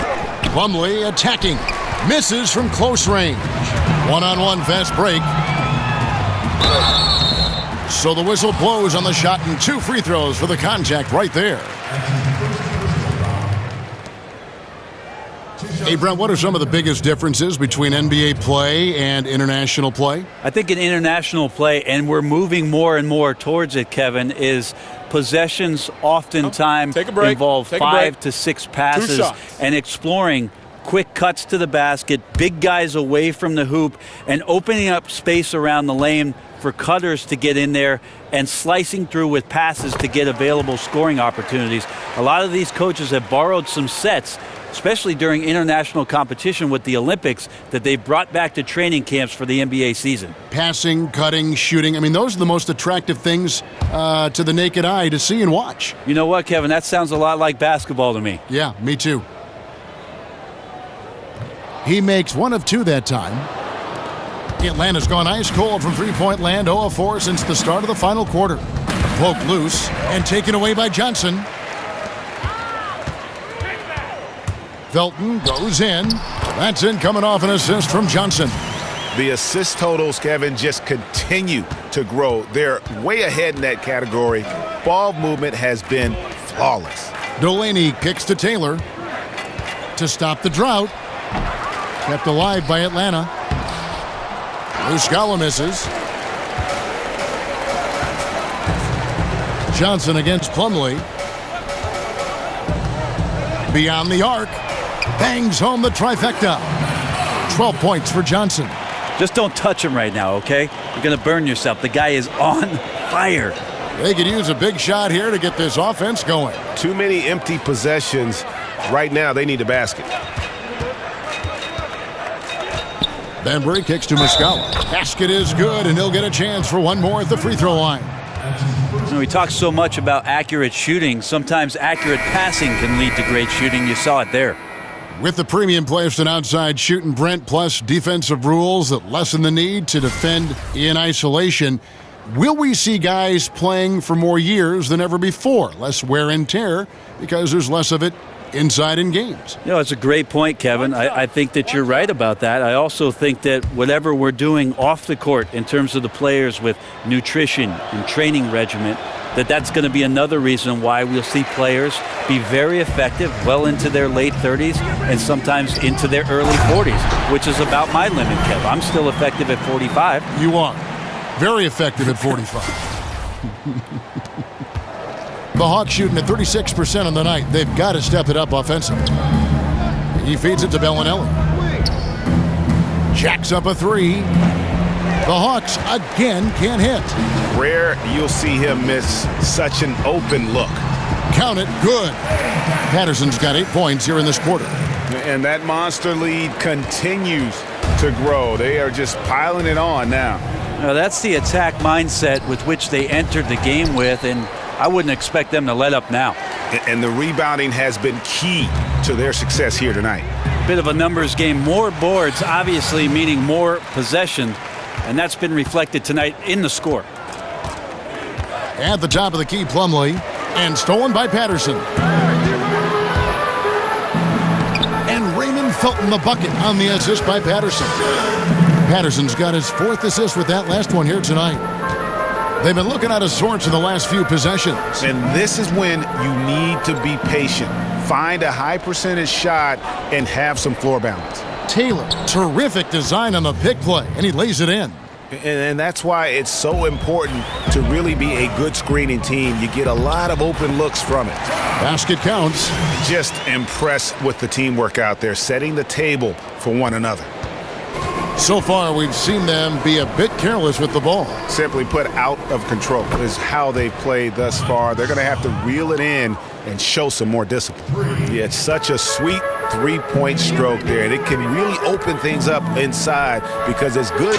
[SPEAKER 6] Plumlee attacking. Misses from close range. One-on-one fast break. So the whistle blows on the shot and 2 free throws for the contact right there. Hey, Brent, what are some of the biggest differences between NBA play and international play?
[SPEAKER 8] I think in international play, and we're moving more and more towards it, Kevin, is possessions oftentimes involve 5 to 6 passes and exploring quick cuts to the basket, big guys away from the hoop, and opening up space around the lane for cutters to get in there and slicing through with passes to get available scoring opportunities. A lot of these coaches have borrowed some sets, especially during international competition with the Olympics, that they've brought back to training camps for the NBA season.
[SPEAKER 6] Passing, cutting, shooting. I mean, those are the most attractive things to the naked eye to see and watch.
[SPEAKER 8] You know what, Kevin? That sounds a lot like basketball to me.
[SPEAKER 6] Yeah, me too. He makes 1 of 2 that time. Atlanta's gone ice cold from three-point land, 0 of 4 since the start of the final quarter. Poked loose and taken away by Johnson. Felton goes in. That's in, coming off an assist from Johnson.
[SPEAKER 14] The assist totals, Kevin, just continue to grow. They're way ahead in that category. Ball movement has been flawless.
[SPEAKER 6] Delaney kicks to Taylor to stop the drought. Kept alive by Atlanta. Muscala misses. Johnson against Plumlee. Beyond the arc. Bangs home the trifecta. 12 points for Johnson.
[SPEAKER 8] Just don't touch him right now, okay? You're going to burn yourself. The guy is on fire.
[SPEAKER 6] They could use a big shot here to get this offense going.
[SPEAKER 14] Too many empty possessions. Right now, they need a basket.
[SPEAKER 6] Banbury kicks to Muscala. Basket is good, and he'll get a chance for 1 more at the free throw line.
[SPEAKER 8] You know, we talk so much about accurate shooting. Sometimes accurate passing can lead to great shooting. You saw it there.
[SPEAKER 6] With the premium placed on outside shooting, Brent, plus defensive rules that lessen the need to defend in isolation, will we see guys playing for more years than ever before? Less wear and tear because there's less of it inside in games.
[SPEAKER 8] You know, it's a great point, Kevin. I think that you're right about that. I also think that whatever we're doing off the court in terms of the players with nutrition and training regimen, that's going to be another reason why we'll see players be very effective well into their late 30s and sometimes into their early 40s, which is about my limit, Kev. I'm still effective at 45.
[SPEAKER 6] You are. Very effective at 45. The Hawks shooting at 36% on the night. They've got to step it up offensively. He feeds it to Bellinelli. Jacks up a three. The Hawks again can't hit.
[SPEAKER 7] Rare you'll see him miss such an open look.
[SPEAKER 6] Count it, good. Patterson's got 8 points here in this quarter.
[SPEAKER 7] And that monster lead continues to grow. They are just piling it on now.
[SPEAKER 8] Now that's the attack mindset with which they entered the game with, and I wouldn't expect them to let up now.
[SPEAKER 7] And the rebounding has been key to their success here tonight.
[SPEAKER 8] Bit of a numbers game. More boards, obviously, meaning more possession, and that's been reflected tonight in the score.
[SPEAKER 6] At the top of the key, Plumlee, and stolen by Patterson. And Raymond Felton the bucket on the assist by Patterson. Patterson's got his 4th assist with that last one here tonight. They've been looking out of sorts in the last few possessions.
[SPEAKER 7] And this is when you need to be patient. Find a high percentage shot and have some floor balance.
[SPEAKER 6] Taylor, terrific design on the pick play, and he lays it in.
[SPEAKER 7] And that's why it's so important to really be a good screening team. You get a lot of open looks from it.
[SPEAKER 6] Basket counts.
[SPEAKER 7] Just impressed with the teamwork out there, setting the table for one another.
[SPEAKER 6] So far, we've seen them be a bit careless with the ball.
[SPEAKER 7] Simply put, out of control is how they've played thus far. They're going to have to reel it in and show some more discipline. Yeah, it's such a sweet three-point stroke there, and it can really open things up inside because it's good.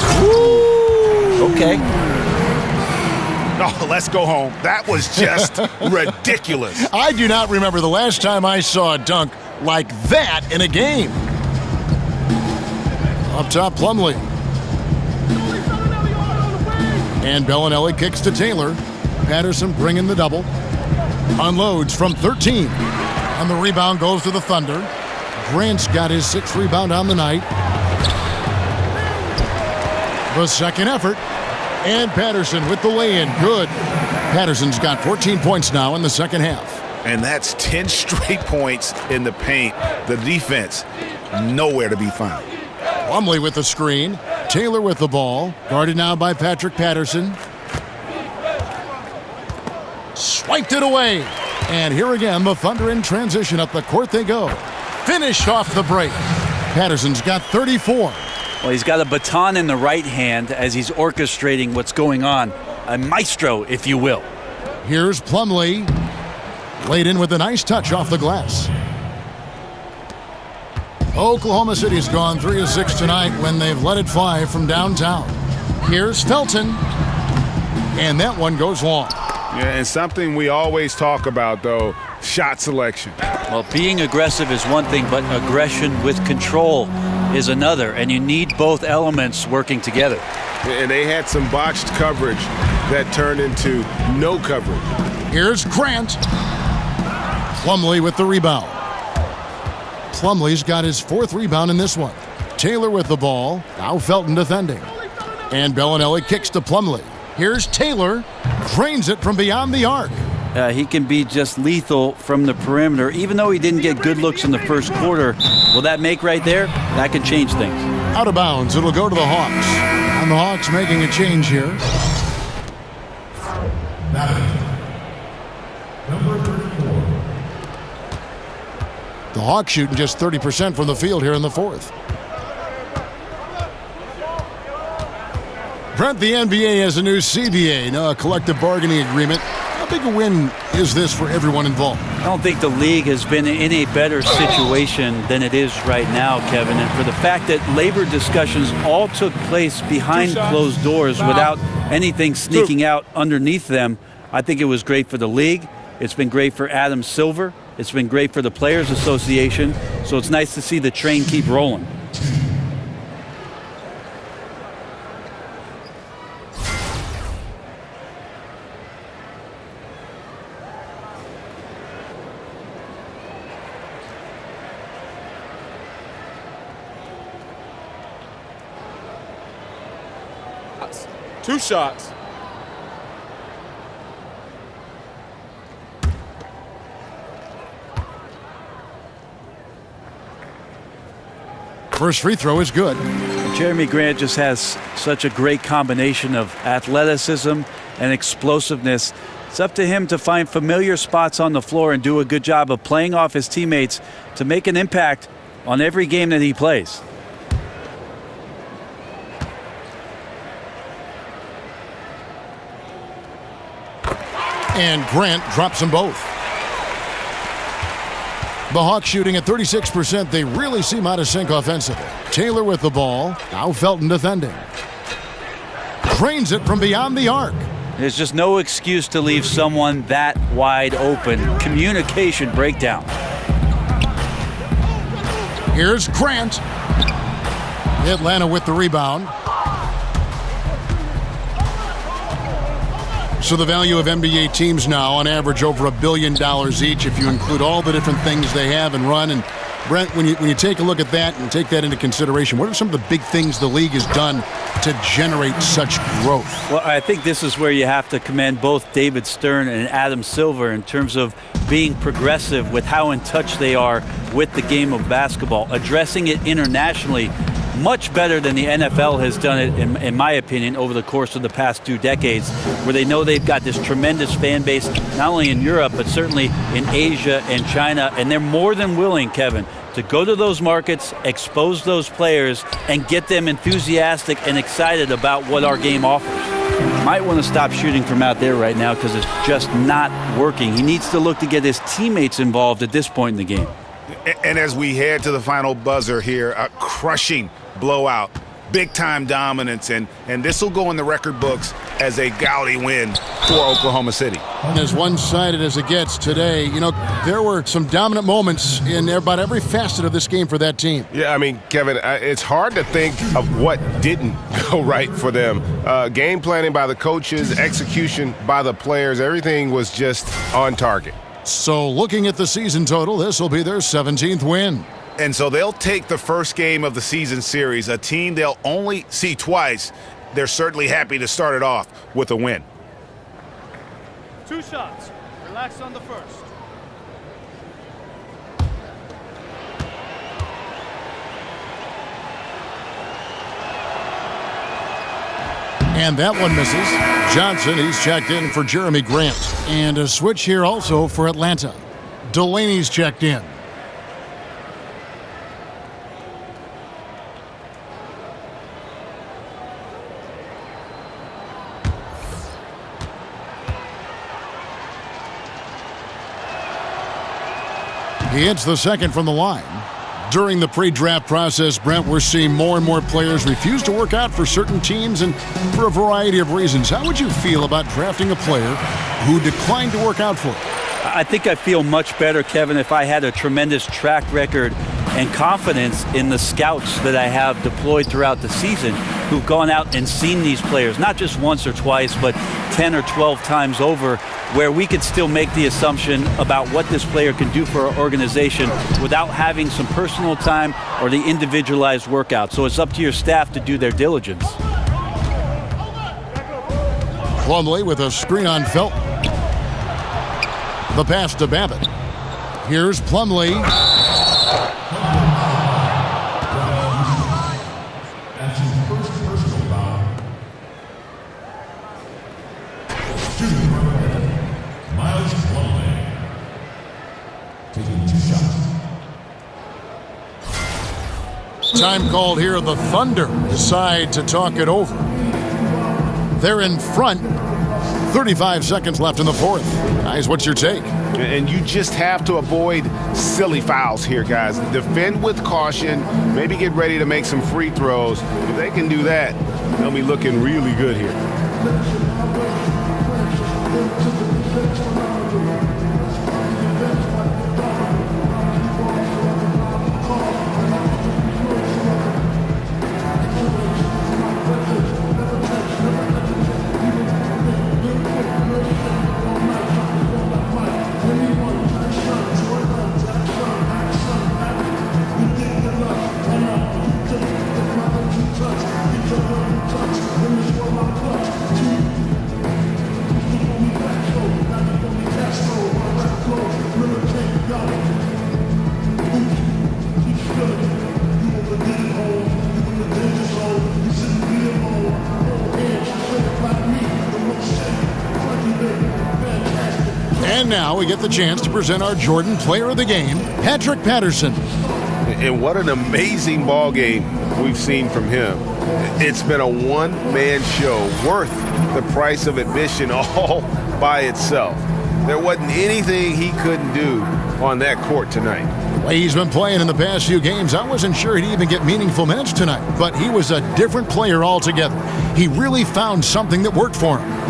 [SPEAKER 8] Okay.
[SPEAKER 7] Oh, let's go home. That was just ridiculous.
[SPEAKER 6] I do not remember the last time I saw a dunk like that in a game. Up top, Plumlee. And Bellinelli kicks to Taylor. Patterson bringing the double. Unloads from 13. And the rebound goes to the Thunder. Grant's got his 6th rebound on the night. The second effort. And Patterson with the lay-in. Good. Patterson's got 14 points now in the second half.
[SPEAKER 7] And that's 10 straight points in the paint. The defense, nowhere to be found.
[SPEAKER 6] Plumlee with the screen. Taylor with the ball. Guarded now by Patrick Patterson. Swiped it away. And here again, the Thunder in transition. Up the court they go. Finished off the break. Patterson's got 34.
[SPEAKER 8] Well, he's got a baton in the right hand as he's orchestrating what's going on. A maestro, if you will.
[SPEAKER 6] Here's Plumlee. Laid in with a nice touch off the glass. Oklahoma City's gone 3 of 6 tonight when they've let it fly from downtown. Here's Felton. And that one goes long.
[SPEAKER 7] Yeah, and something we always talk about, though, shot selection.
[SPEAKER 8] Well, being aggressive is one thing, but aggression with control is another, and you need both elements working together.
[SPEAKER 7] And they had some botched coverage that turned into no coverage.
[SPEAKER 6] Here's Grant. Plumlee with the rebound. Plumlee's got his 4th rebound in this one. Taylor with the ball. Now Felton defending. And Bellinelli kicks to Plumlee. Here's Taylor. Drains it from beyond the arc.
[SPEAKER 8] He can be just lethal from the perimeter. Even though he didn't get good looks in the first quarter, will that make right there? That can change things.
[SPEAKER 6] Out of bounds. It'll go to the Hawks. And the Hawks making a change here. Number 34. The Hawks shooting just 30% from the field here in the 4th. Brent, the NBA has a new CBA, a collective bargaining agreement. How big a win is this for everyone involved?
[SPEAKER 8] I don't think the league has been in a better situation than it is right now, Kevin. And for the fact that labor discussions all took place behind closed doors without anything sneaking out underneath them, I think it was great for the league. It's been great for Adam Silver. It's been great for the Players Association. So it's nice to see the train keep rolling.
[SPEAKER 11] Two shots.
[SPEAKER 6] First free throw is good.
[SPEAKER 8] Jeremy Grant just has such a great combination of athleticism and explosiveness. It's up to him to find familiar spots on the floor and do a good job of playing off his teammates to make an impact on every game that he plays.
[SPEAKER 6] And Grant drops them both. The Hawks shooting at 36%. They really seem out of sync offensively. Taylor with the ball. Now Felton defending. Drains it from beyond the arc.
[SPEAKER 8] There's just no excuse to leave someone that wide open. Communication breakdown.
[SPEAKER 6] Here's Grant. Atlanta with the rebound. So the value of NBA teams now on average over $1 billion each if you include all the different things they have and run. And Brent, when you take a look at that and take that into consideration, what are some of the big things the league has done to generate such growth?
[SPEAKER 8] Well, I think this is where you have to commend both David Stern and Adam Silver in terms of being progressive with how in touch they are with the game of basketball, addressing it internationally much better than the NFL has done it, in my opinion, over the course of the past 2 decades, where they know they've got this tremendous fan base, not only in Europe, but certainly in Asia and China. And they're more than willing, Kevin, to go to those markets, expose those players, and get them enthusiastic and excited about what our game offers. Might want to stop shooting from out there right now because it's just not working. He needs to look to get his teammates involved at this point in the game.
[SPEAKER 7] And as we head to the final buzzer here, a crushing blowout, big-time dominance, and this will go in the record books as a gaudy win for Oklahoma City.
[SPEAKER 6] And as one-sided as it gets today, you know, there were some dominant moments in about every facet of this game for that team.
[SPEAKER 14] Yeah, I mean, Kevin, it's hard to think of what didn't go right for them. Game planning by the coaches, execution by the players, everything was just on target.
[SPEAKER 6] So looking at the season total, this will be their 17th win.
[SPEAKER 7] And so they'll take the first game of the season series, a team they'll only see twice. They're certainly happy to start it off with a win.
[SPEAKER 13] 2 shots. Relax on the first.
[SPEAKER 6] And that one misses. Johnson, he's checked in for Jeremy Grant. And a switch here also for Atlanta. Delaney's checked in. He hits the second from the line. During the pre-draft process, Brent, we're seeing more and more players refuse to work out for certain teams and for a variety of reasons. How would you feel about drafting a player who declined to work out for it?
[SPEAKER 8] I think I feel much better, Kevin, if I had a tremendous track record and confidence in the scouts that I have deployed throughout the season who've gone out and seen these players, not just once or twice, but 10 or 12 times over, where we could still make the assumption about what this player can do for our organization without having some personal time or the individualized workout. So it's up to your staff to do their diligence.
[SPEAKER 6] Plumlee with a screen on Felton. The pass to Babbitt. Here's Plumlee. Time called here. The Thunder decide to talk it over. They're in front. 35 seconds left in the fourth. Guys, what's your take?
[SPEAKER 14] And you just have to avoid silly fouls here, guys. Defend with caution. Maybe get ready to make some free throws. If they can do that, they'll be looking really good here. And now we get the chance to present our Jordan Player of the Game, Patrick Patterson. And what an amazing ball game we've seen from him. It's been a one-man show worth the price of admission all by itself. There wasn't anything he couldn't do on that court tonight.
[SPEAKER 6] The way he's been playing in the past few games, I wasn't sure he'd even get meaningful minutes tonight, but he was a different player altogether. He really found something that worked for him.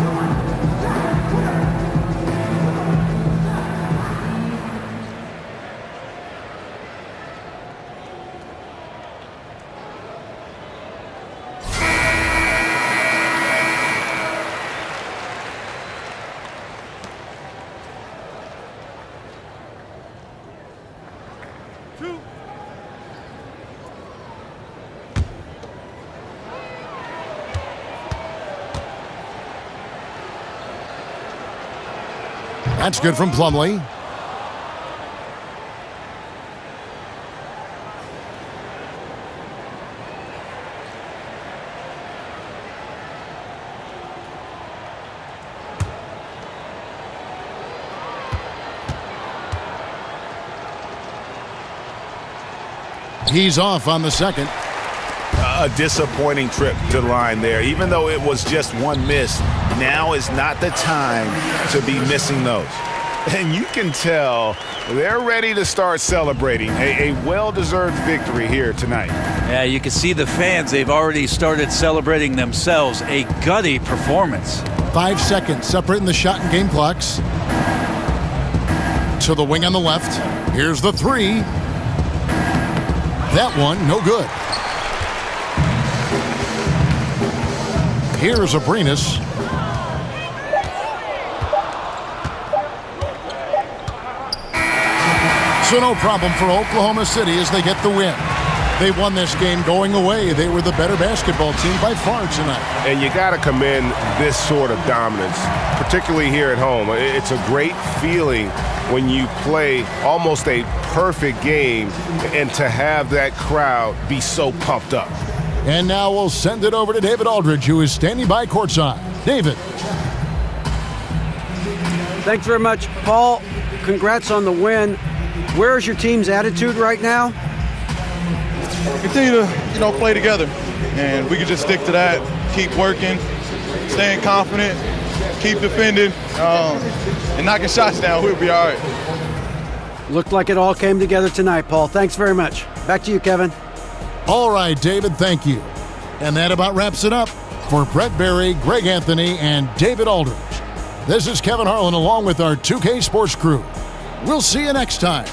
[SPEAKER 6] That's good from Plumlee. He's off on the second.
[SPEAKER 7] A disappointing trip to the line there. Even though it was just one miss, now is not the time to be missing those. And you can tell they're ready to start celebrating a well-deserved victory here tonight.
[SPEAKER 8] Yeah, you can see the fans. They've already started celebrating themselves. A gutty performance.
[SPEAKER 6] 5 seconds separating the shot and game clocks. To the wing on the left. Here's the three. That one, no good. Here's Abrinas. So no problem for Oklahoma City as they get the win. They won this game going away. They were the better basketball team by far tonight.
[SPEAKER 14] And you got to commend this sort of dominance, particularly here at home. It's a great feeling when you play almost a perfect game and to have that crowd be so pumped up.
[SPEAKER 6] And now we'll send it over to David Aldridge, who is standing by courtside. David.
[SPEAKER 9] Thanks very much, Paul. Congrats on the win. Where's your team's attitude right now?
[SPEAKER 16] Continue to, play together, and we can just stick to that. Keep working, staying confident, keep defending, and knocking shots down. We'll be all right.
[SPEAKER 9] Looked like it all came together tonight, Paul. Thanks very much. Back to you, Kevin.
[SPEAKER 6] All right, David, thank you. And that about wraps it up for Brett Berry, Greg Anthony, and David Aldridge. This is Kevin Harlan along with our 2K Sports crew. We'll see you next time.